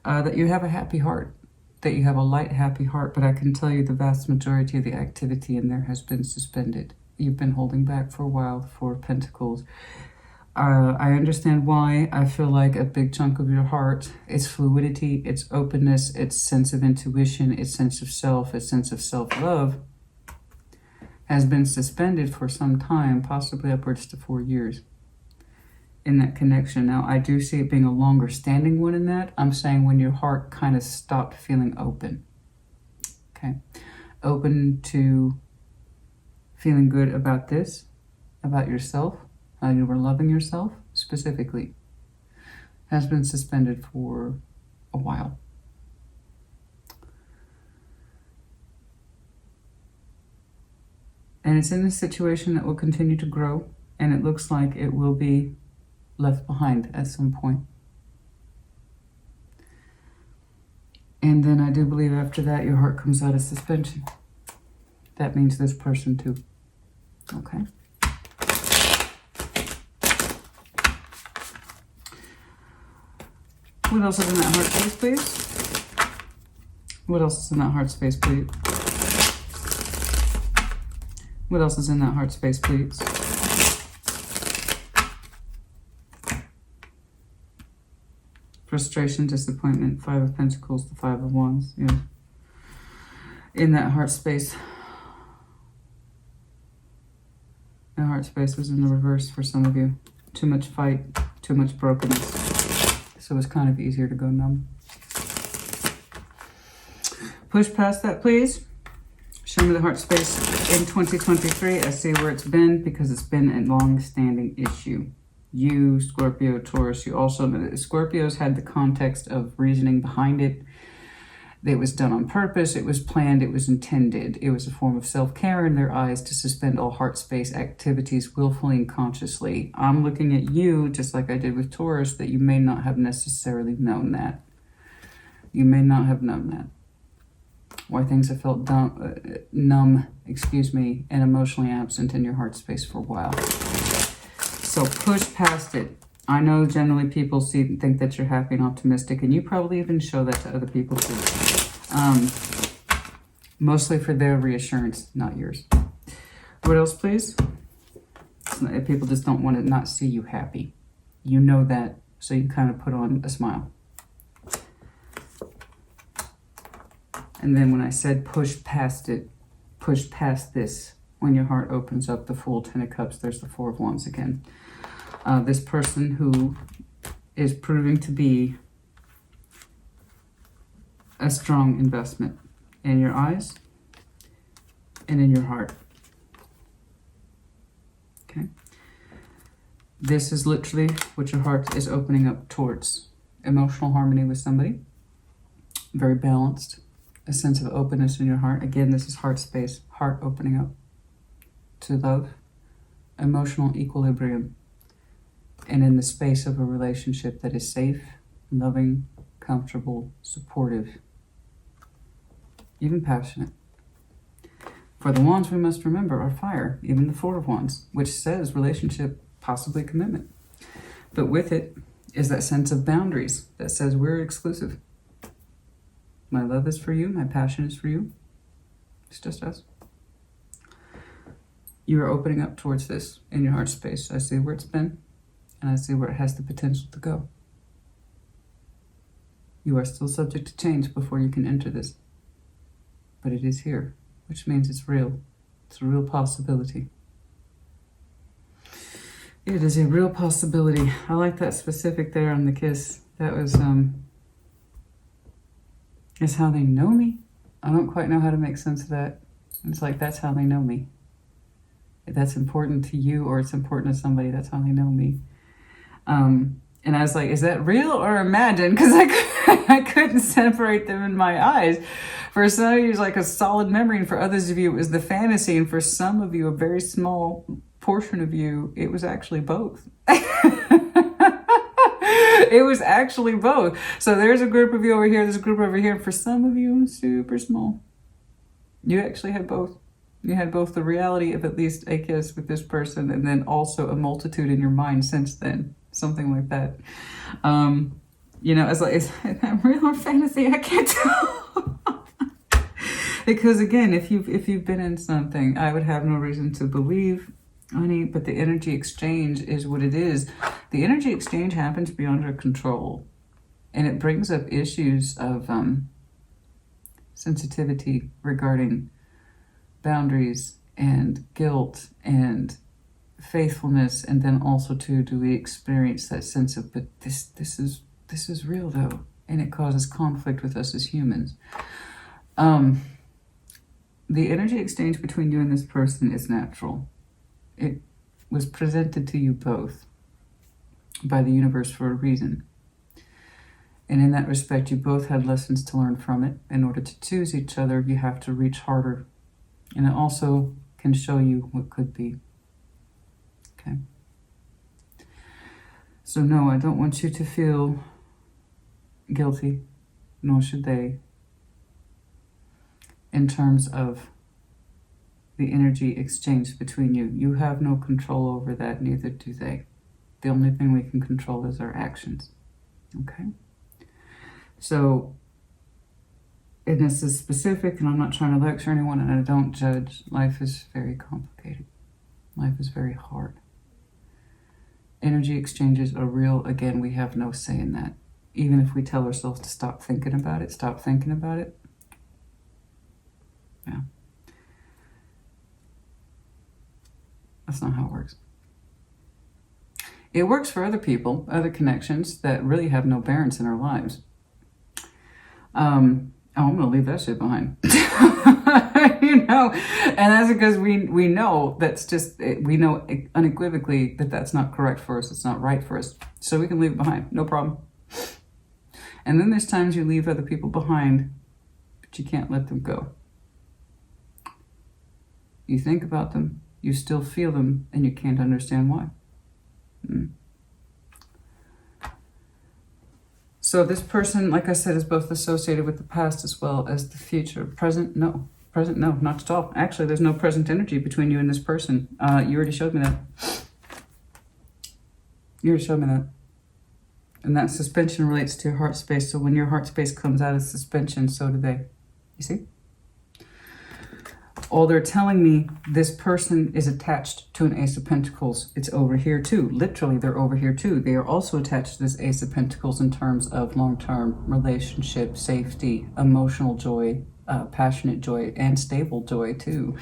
that you have a happy heart, that you have a light, happy heart. But I can tell you the vast majority of the activity in there has been suspended. You've been holding back for a while, for Pentacles. I understand why. I feel like a big chunk of your heart, its fluidity, its openness, its sense of intuition, its sense of self, its sense of self-love has been suspended for some time, possibly upwards to 4 years in that connection. Now, I do see it being a longer standing one in that. I'm saying when your heart kind of stopped feeling open. Okay. Open to feeling good about this, about yourself, how you were loving yourself specifically, has been suspended for a while. And it's in a situation that will continue to grow, and it looks like it will be left behind at some point. And then I do believe after that, your heart comes out of suspension. That means this person too. Okay. What else is in that heart space, please? What else is in that heart space, please? What else is in that heart space, please? Frustration, disappointment, 5 of Pentacles, the 5 of Wands. Yeah. In that heart space. The heart space was in the reverse for some of you. Too much fight, too much brokenness. So it's kind of easier to go numb. Push past that, please. Show me the heart space in 2023. I see where it's been because it's been a long-standing issue. You, Scorpio, Taurus, you also know that Scorpios had the context of reasoning behind it. It was done on purpose. It was planned. It was intended. It was a form of self-care in their eyes to suspend all heart space activities willfully and consciously. I'm looking at you, just like I did with Taurus, that you may not have necessarily known that. You may not have known that. Why things have felt numb, and emotionally absent in your heart space for a while. So push past it. I know generally people think that you're happy and optimistic, and you probably even show that to other people too. Mostly for their reassurance, not yours. What else, please? People just don't want to not see you happy. You know that, so you kind of put on a smile. And then when I said push past it, push past this, when your heart opens up, the full 10 of Cups, there's the 4 of Wands again. This person who is proving to be a strong investment in your eyes and in your heart. Okay. This is literally what your heart is opening up towards. Emotional harmony with somebody. Very balanced. A sense of openness in your heart. Again, this is heart space. Heart opening up to love. Emotional equilibrium. And in the space of a relationship that is safe, loving, comfortable, supportive, even passionate. For the Wands, we must remember, are fire, even the 4 of Wands, which says relationship, possibly commitment. But with it is that sense of boundaries that says we're exclusive. My love is for you, my passion is for you. It's just us. You are opening up towards this in your heart space. I see where it's been. And I see where it has the potential to go. You are still subject to change before you can enter this. But it is here, which means it's real. It's a real possibility. It is a real possibility. I like that specific there on the kiss. That was, it's how they know me. I don't quite know how to make sense of that. It's like, that's how they know me. If that's important to you or it's important to somebody, that's how they know me. And I was like, is that real or imagined? Because I couldn't separate them in my eyes. For some of you, it's like a solid memory. And for others of you, it was the fantasy. And for some of you, a very small portion of you, it was actually both. It was actually both. So there's a group of you over here, there's a group over here. For some of you, super small. You actually had both. You had both the reality of at least a kiss with this person and then also a multitude in your mind since then. Something like that. You know, it's like, is that real or fantasy? I can't tell. Because again, if you've been in something, I would have no reason to believe Honey, but the energy exchange is what it is. The energy exchange happens beyond our control. And it brings up issues of sensitivity regarding boundaries and guilt and faithfulness. And then also too, do we experience that sense of, but this is real though. And it causes conflict with us as humans. The energy exchange between you and this person is natural. It was presented to you both by the universe for a reason. And in that respect, you both had lessons to learn from it. In order to choose each other, you have to reach harder. And it also can show you what could be. Okay? So no, I don't want you to feel guilty, nor should they, in terms of the energy exchange between you. You have no control over that, neither do they. The only thing we can control is our actions. Okay? So, and this is specific, and I'm not trying to lecture anyone, and I don't judge. Life is very complicated. Life is very hard. Energy exchanges are real. Again, we have no say in that. Even if we tell ourselves to stop thinking about it, stop thinking about it. Yeah. That's not how it works. It works for other people, other connections that really have no bearance in our lives. I'm going to leave that shit behind. You know, and that's because we know that's just, we know unequivocally that that's not correct for us. It's not right for us. So we can leave it behind. No problem. And then there's times you leave other people behind, but you can't let them go. You think about them, you still feel them, and you can't understand why. So this person, like I said, is both associated with the past as well as the future. Present, no. Present, no, not at all. Actually, there's no present energy between you and this person. You already showed me that. You already showed me that. And that suspension relates to your heart space. So when your heart space comes out of suspension, so do they. You see? All they're telling me, this person is attached to an Ace of Pentacles. It's over here too. Literally, they're over here too. They are also attached to this Ace of Pentacles in terms of long-term relationship, safety, emotional joy, passionate joy, and stable joy too.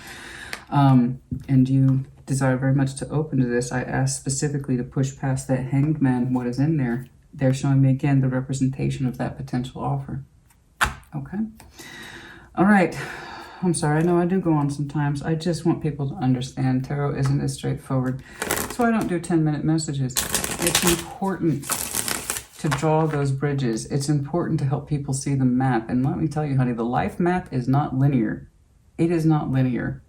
And you desire very much to open to this. I asked specifically to push past that Hanged Man, what is in there. They're showing me again the representation of that potential offer. Okay. All right. I'm sorry, I know I do go on sometimes. I just want people to understand tarot isn't as straightforward. That's why I don't do 10-minute messages. It's important to draw those bridges. It's important to help people see the map. And let me tell you, honey, the life map is not linear. It is not linear.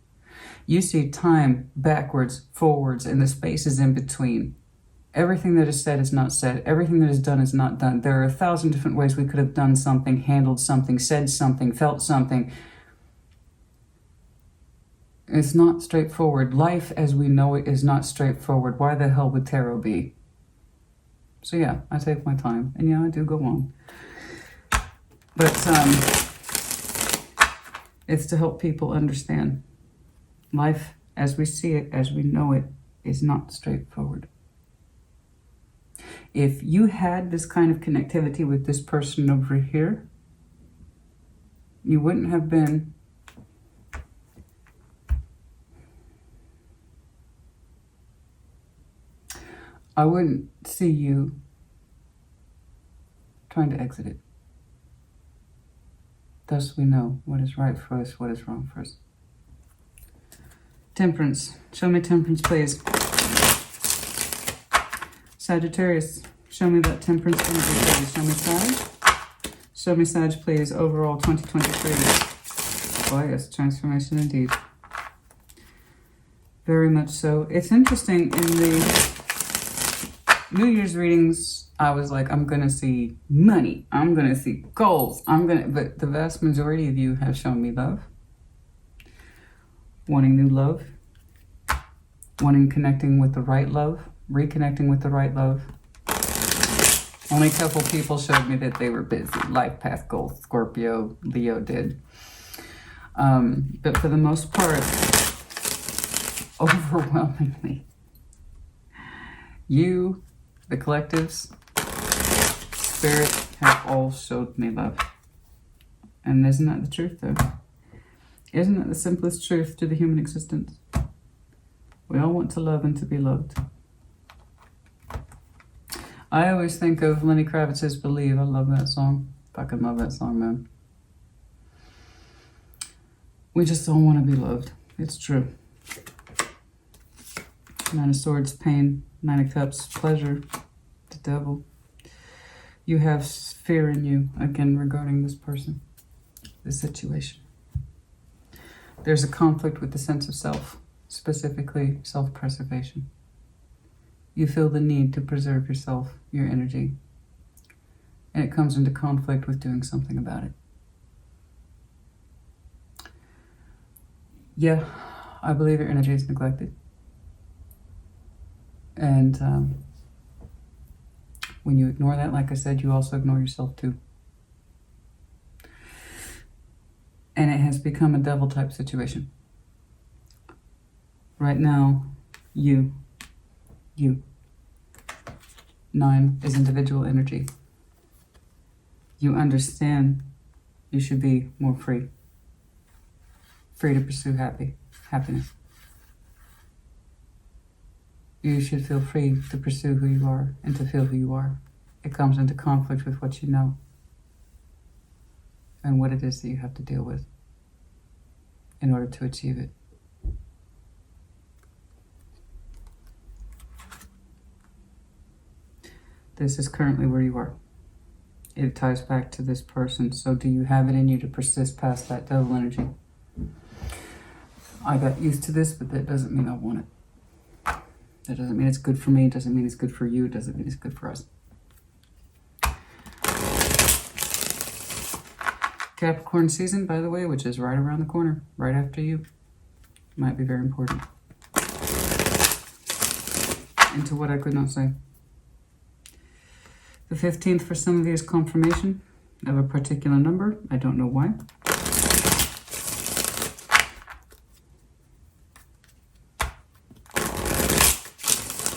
You see time backwards, forwards, and the spaces in between. Everything that is said is not said. Everything that is done is not done. There are 1,000 different ways we could have done something, handled something, said something, felt something. It's not straightforward. Life as we know it is not straightforward. Why the hell would tarot be? So yeah, I take my time. And yeah, I do go on. But it's to help people understand. Life as we see it, as we know it, is not straightforward. If you had this kind of connectivity with this person over here, you wouldn't have been I wouldn't see you trying to exit it. Thus we know what is right for us, what is wrong for us. Temperance. Show me temperance, please. Sagittarius. Show me that temperance energy, please. Show me Sag. Show me Sag, please. Overall 2023. Oh yes, transformation indeed. Very much so. It's interesting in the New Year's readings, I was like, I'm going to see money. I'm going to see goals. But the vast majority of you have shown me love. Wanting new love. Wanting connecting with the right love. Reconnecting with the right love. Only a couple people showed me that they were busy. Life path goals. Scorpio, Leo did. But for the most part, overwhelmingly. You, the collectives, Spirit, have all showed me love. And isn't that the truth, though? Isn't that the simplest truth to the human existence? We all want to love and to be loved. I always think of Lenny Kravitz's Believe. I love that song. Fucking love that song, man. We just all want to be loved. It's true. Nine of Swords, pain. Nine of Cups, pleasure. The Devil. You have fear in you, again, regarding this person, this situation. There's a conflict with the sense of self, specifically self-preservation. You feel the need to preserve yourself, your energy, and it comes into conflict with doing something about it. Yeah, I believe your energy is neglected. And when you ignore that, like I said, you also ignore yourself too. And it has become a devil type situation. Right now, you. 9 is individual energy. You understand you should be more free. Free to pursue happiness. You should feel free to pursue who you are and to feel who you are. It comes into conflict with what you know and what it is that you have to deal with in order to achieve it. This is currently where you are. It ties back to this person. So do you have it in you to persist past that devil energy? I got used to this, but that doesn't mean I want it. That doesn't mean it's good for me. It doesn't mean it's good for you. It doesn't mean it's good for us. Capricorn season, by the way, which is right around the corner, right after you, might be very important. Into what I could not say. The 15th for some of you is confirmation of a particular number. I don't know why.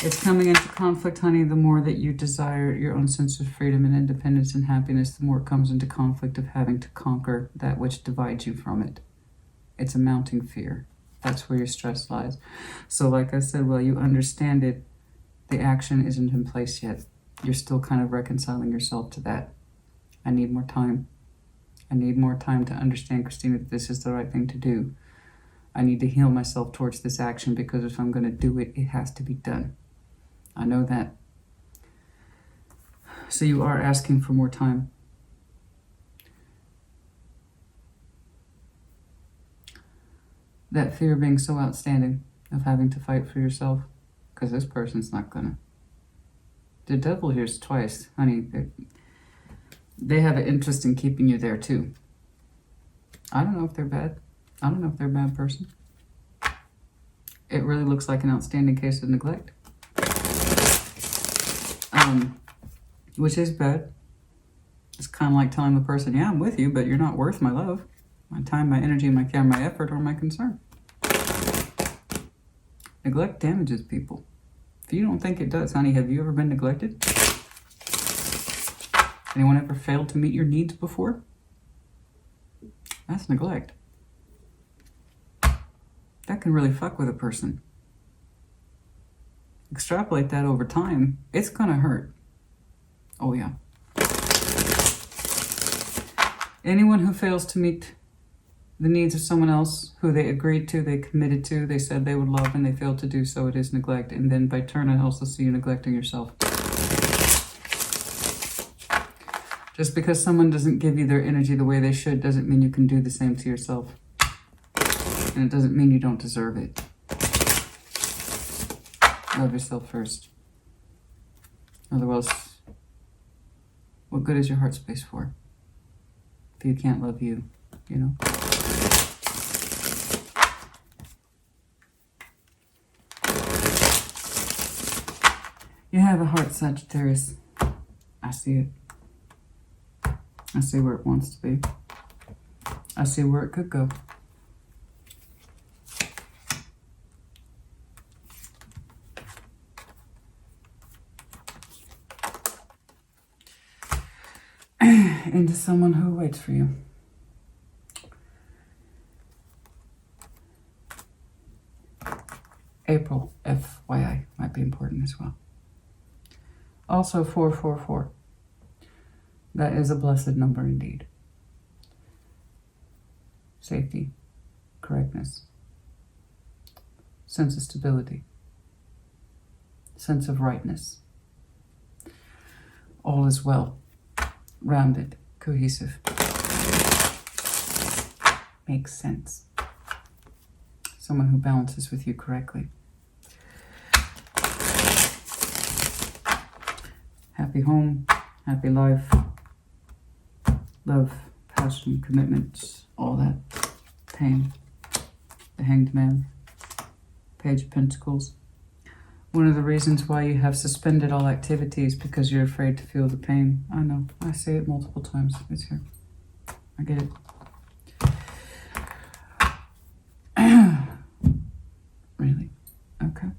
It's coming into conflict, honey. The more that you desire your own sense of freedom and independence and happiness, the more it comes into conflict of having to conquer that which divides you from it. It's a mounting fear. That's where your stress lies. So like I said, while you understand it, the action isn't in place yet. You're still kind of reconciling yourself to that. I need more time. I need more time to understand, Christina, that this is the right thing to do. I need to heal myself towards this action because if I'm going to do it, it has to be done. I know that. So you are asking for more time. That fear being so outstanding of having to fight for yourself, because this person's not gonna. The devil here's twice, honey. They have an interest in keeping you there too. I don't know if they're bad. I don't know if they're a bad person. It really looks like an outstanding case of neglect. Which is bad. It's kind of like telling the person, yeah, I'm with you, but you're not worth my love, my time, my energy, my care, my effort, or my concern. Neglect damages people. If you don't think it does, honey, have you ever been neglected? Anyone ever failed to meet your needs before? That's neglect. That can really fuck with a person. Extrapolate that over time, it's gonna hurt. Oh yeah. Anyone who fails to meet the needs of someone else who they agreed to, they committed to, they said they would love, and they failed to do so, it is neglect. And then by turn, I also see you neglecting yourself. Just because someone doesn't give you their energy the way they should doesn't mean you can do the same to yourself. And it doesn't mean you don't deserve it. Love yourself first. Otherwise, what good is your heart space for? If you can't love you, you know? You have a heart, Sagittarius. I see it. I see where it wants to be. I see where it could go. into someone who waits for you. April, FYI, might be important as well. Also 444. That is a blessed number indeed. Safety, correctness, sense of stability, sense of rightness. All is well, rounded, cohesive. Makes sense. Someone who balances with you correctly. Happy home, happy life, love, passion, commitment, all that. Pain, the Hanged Man, Page of Pentacles. One of the reasons why you have suspended all activities because you're afraid to feel the pain. I know, I say it multiple times. It's here. I get it. Really? Okay.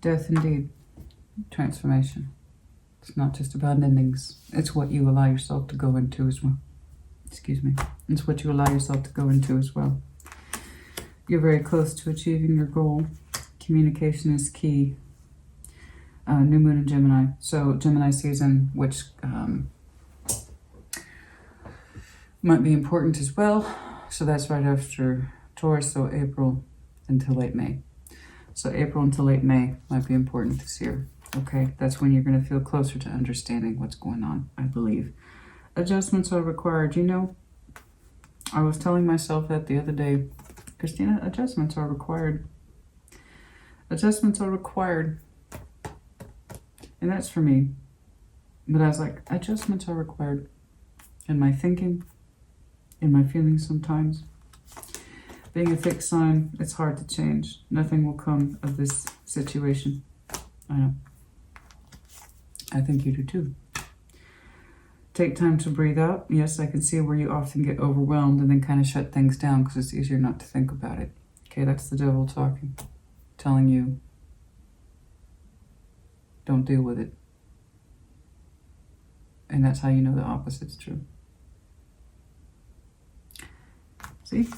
Death indeed. Transformation. It's not just about endings. It's what you allow yourself to go into as well. Excuse me. It's what you allow yourself to go into as well. You're very close to achieving your goal. Communication is key. New moon in Gemini. So Gemini season, which might be important as well. So that's right after Taurus, so April until late May. So April until late May might be important this year. Okay, that's when you're going to feel closer to understanding what's going on, I believe. Adjustments are required. You know, I was telling myself that the other day, Christina, adjustments are required. Adjustments are required. And that's for me. But I was like, adjustments are required. In my thinking, in my feelings sometimes. Being a fixed sign, it's hard to change. Nothing will come of this situation. I know. I think you do too. Take time to breathe out. Yes, I can see where you often get overwhelmed and then kind of shut things down because it's easier not to think about it. Okay, that's the devil talking. Telling you, don't deal with it. And that's how you know the opposite's true. See?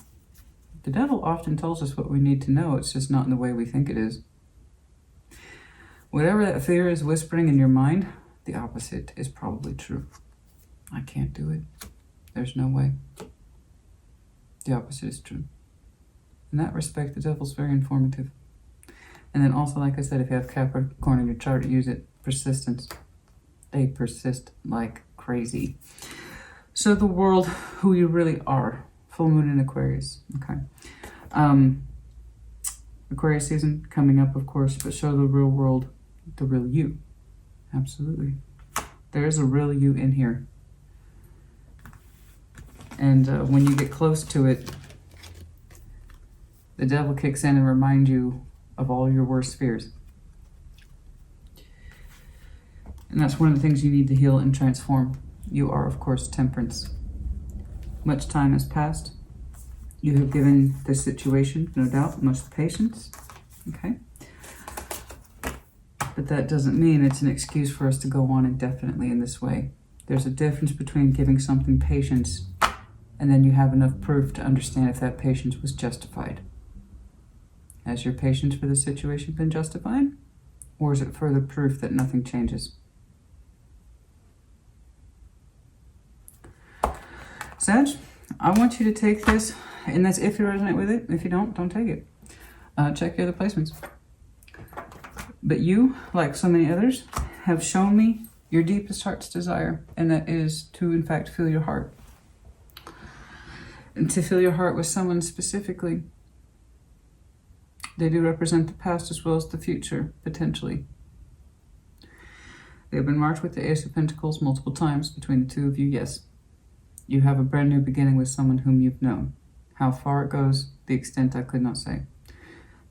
The devil often tells us what we need to know. It's just not in the way we think it is. Whatever that fear is whispering in your mind, the opposite is probably true. I can't do it. There's no way. The opposite is true. In that respect, the devil's very informative. And then also, like I said, if you have Capricorn in your chart, use it. Persistence. They persist like crazy. So the world, who you really are. Full moon in Aquarius. Okay. Aquarius season coming up, of course, but show the real world, the real you. Absolutely. There is a real you in here. And when you get close to it, the devil kicks in and reminds you of all your worst fears. And that's one of the things you need to heal and transform. You are, of course, Temperance. Much time has passed. You have given this situation, no doubt, much patience. Okay? But that doesn't mean it's an excuse for us to go on indefinitely in this way. There's a difference between giving something patience and then you have enough proof to understand if that patience was justified. Has your patience for the situation been justified? Or is it further proof that nothing changes? Sag, I want you to take this, and that's if you resonate with it. If you don't take it. Check your other placements. But you, like so many others, have shown me your deepest heart's desire, and that is to, in fact, feel your heart. And to feel your heart with someone specifically. They do represent the past as well as the future, potentially. They've been marked with the Ace of Pentacles multiple times between the two of you, yes. You have a brand new beginning with someone whom you've known. How far it goes, the extent I could not say.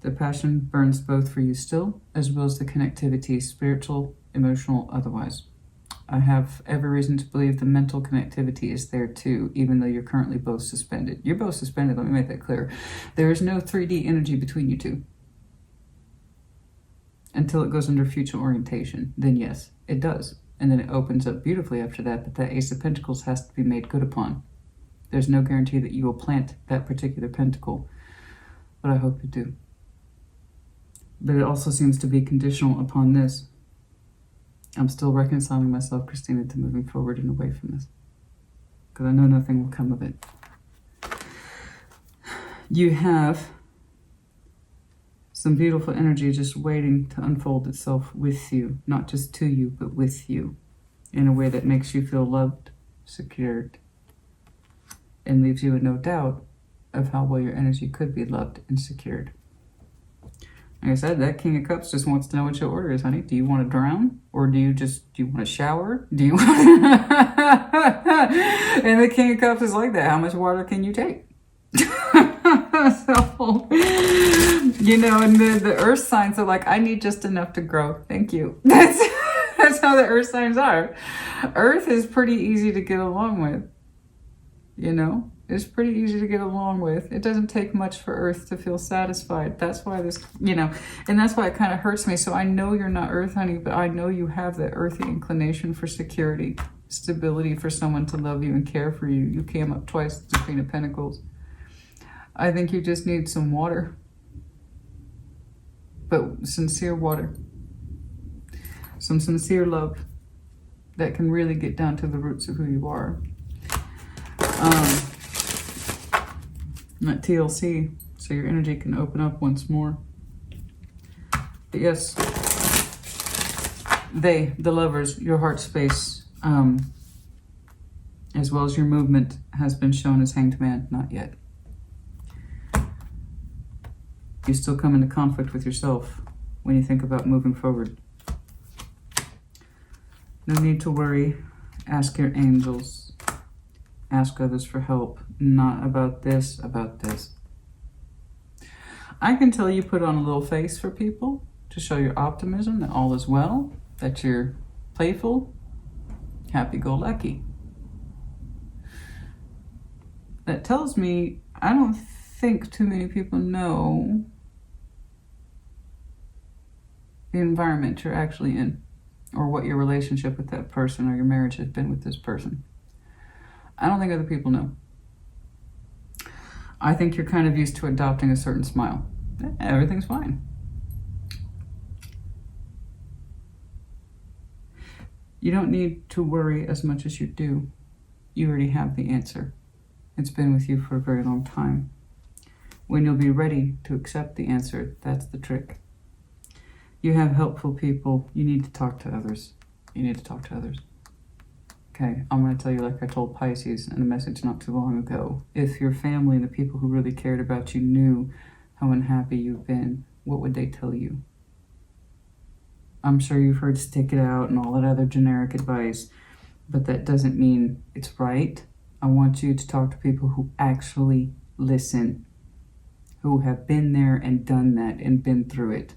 The passion burns both for you still, as well as the connectivity, spiritual, emotional, otherwise. I have every reason to believe the mental connectivity is there too, even though you're currently both suspended. You're both suspended, let me make that clear. There is no 3D energy between you two. Until it goes under future orientation, then yes, it does. And then it opens up beautifully after that, but that Ace of Pentacles has to be made good upon. There's no guarantee that you will plant that particular pentacle, but I hope you do. But it also seems to be conditional upon this. I'm still reconciling myself, Christina, to moving forward and away from this, because I know nothing will come of it. You have some beautiful energy just waiting to unfold itself with you, not just to you, but with you, in a way that makes you feel loved, secured, and leaves you in no doubt of how well your energy could be loved and secured. Like I said, that King of Cups just wants to know what your order is, honey. Do you want to drown? Or do you want to shower? Do you want And the King of Cups is like that. How much water can you take? So, you know, and the earth signs are like, I need just enough to grow. Thank you. That's how the earth signs are. Earth is pretty easy to get along with. You know? It's pretty easy to get along with. It doesn't take much for Earth to feel satisfied. That's why this, you know, and that's why it kind of hurts me. So I know you're not Earth, honey, but I know you have that earthy inclination for security, stability, for someone to love you and care for you. You came up twice as the Queen of Pentacles. I think you just need some water, but sincere water. Some sincere love that can really get down to the roots of who you are. Not TLC, so your energy can open up once more. But yes, the lovers, your heart space, as well as your movement, has been shown as Hanged Man. Not yet. You still come into conflict with yourself when you think about moving forward. No need to worry. Ask your angels. Ask others for help. Not about this, about this. I can tell you put on a little face for people to show your optimism, that all is well, that you're playful, happy-go-lucky. That tells me I don't think too many people know the environment you're actually in, or what your relationship with that person or your marriage has been with this person. I don't think other people know. I think you're kind of used to adopting a certain smile. Everything's fine. You don't need to worry as much as you do. You already have the answer. It's been with you for a very long time. When you'll be ready to accept the answer, that's the trick. You have helpful people. You need to talk to others. You need to talk to others. Okay, I'm going to tell you, like I told Pisces in a message not too long ago, if your family and the people who really cared about you knew how unhappy you've been, what would they tell you? I'm sure you've heard stick it out and all that other generic advice, but that doesn't mean it's right. I want you to talk to people who actually listen, who have been there and done that and been through it.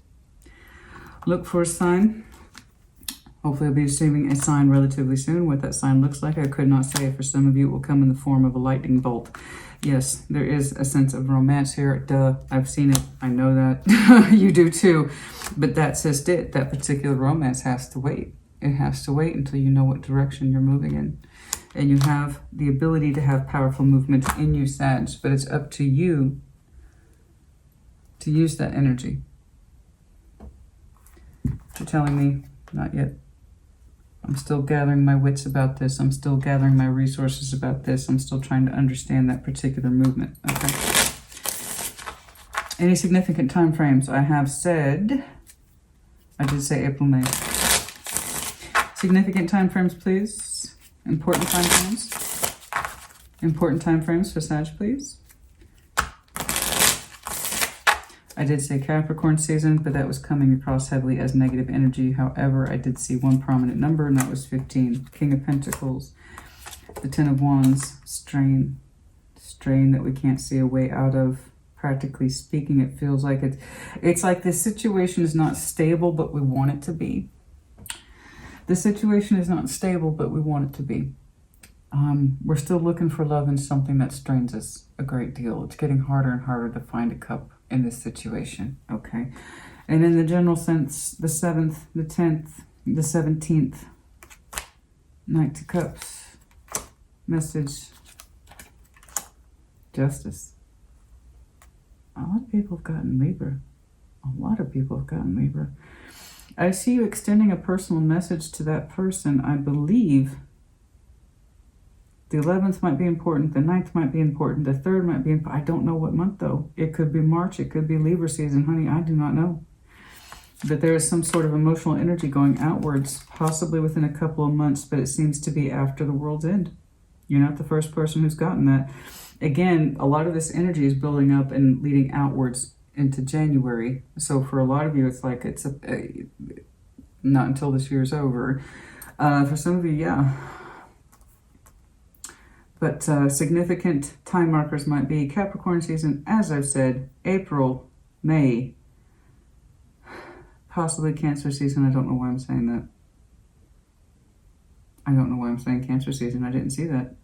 Look for a sign. Hopefully I'll be receiving a sign relatively soon. What that sign looks like, I could not say. For some of you, it will come in the form of a lightning bolt. Yes, there is a sense of romance here. Duh, I've seen it. I know that. You do too. But that's just it. That particular romance has to wait. It has to wait until you know what direction you're moving in. And you have the ability to have powerful movement in you, Sag. But it's up to you to use that energy. You're telling me, not yet. I'm still gathering my wits about this. I'm still gathering my resources about this. I'm still trying to understand that particular movement. Okay. Any significant time frames? I have said, I did say April, May. Significant time frames, please. Important time frames. Important time frames for Sag, please. I did say Capricorn season, but that was coming across heavily as negative energy. However, I did see one prominent number, and that was 15. King of Pentacles, the 10 of Wands, strain that we can't see a way out of. Practically speaking, it feels like it's like the situation is not stable, but we want it to be. The situation is not stable, but we want it to be. We're still looking for love in something that strains us a great deal. It's getting harder and harder to find a cup in this situation, okay? And in the general sense, the 7th, the 10th, the 17th, Knight of Cups, message, Justice. A lot of people have gotten Libra. A lot of people have gotten Libra. I see you extending a personal message to that person. I believe the 11th might be important, the 9th might be important, the 3rd might be important. I don't know what month though. It could be March, it could be Libra season, honey. I do not know. But there is some sort of emotional energy going outwards, possibly within a couple of months, but it seems to be after the world's end. You're not the first person who's gotten that. Again, a lot of this energy is building up and leading outwards into January. So for a lot of you, it's like it's not until this year's over. For some of you, yeah. But significant time markers might be Capricorn season, as I've said, April, May, possibly Cancer season. I don't know why I'm saying that. I don't know why I'm saying Cancer season. I didn't see that.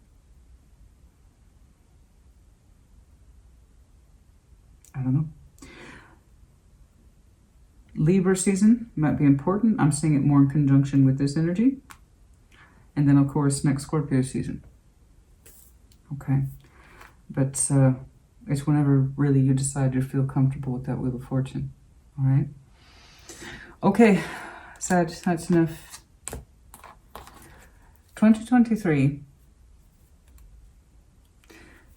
I don't know. Libra season might be important. I'm seeing it more in conjunction with this energy. And then, of course, next Scorpio season. Okay. But it's whenever really you decide you feel comfortable with that Wheel of Fortune. All right? Okay, Sag, that's enough. 2023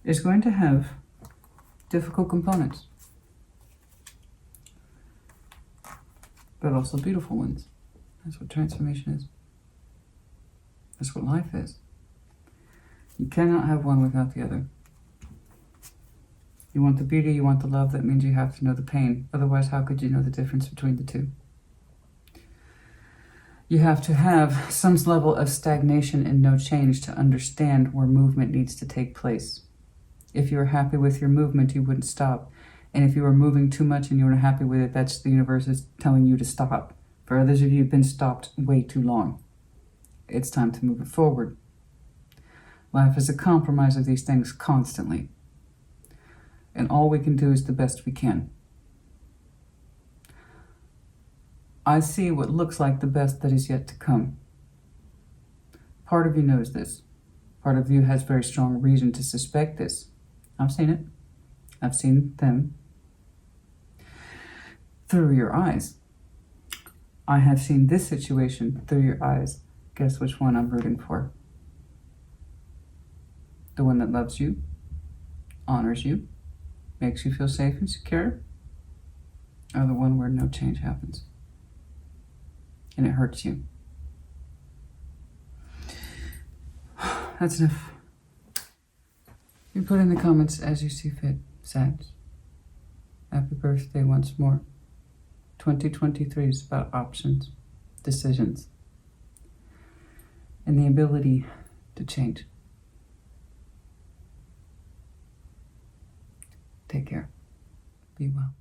is going to have difficult components, but also beautiful ones. That's what transformation is. That's what life is. You cannot have one without the other. You want the beauty, you want the love, that means you have to know the pain. Otherwise, how could you know the difference between the two? You have to have some level of stagnation and no change to understand where movement needs to take place. If you were happy with your movement, you wouldn't stop. And if you were moving too much and you weren't happy with it, that's the universe is telling you to stop. For others of you, you've been stopped way too long. It's time to move it forward. Life is a compromise of these things constantly. And all we can do is the best we can. I see what looks like the best that is yet to come. Part of you knows this. Part of you has very strong reason to suspect this. I've seen it. I've seen them through your eyes. I have seen this situation through your eyes. Guess which one I'm rooting for? The one that loves you, honors you, makes you feel safe and secure, or the one where no change happens and it hurts you? That's enough. You put in the comments as you see fit, Sag. Happy birthday once more. 2023 is about options, decisions, and the ability to change. Take care. Be well.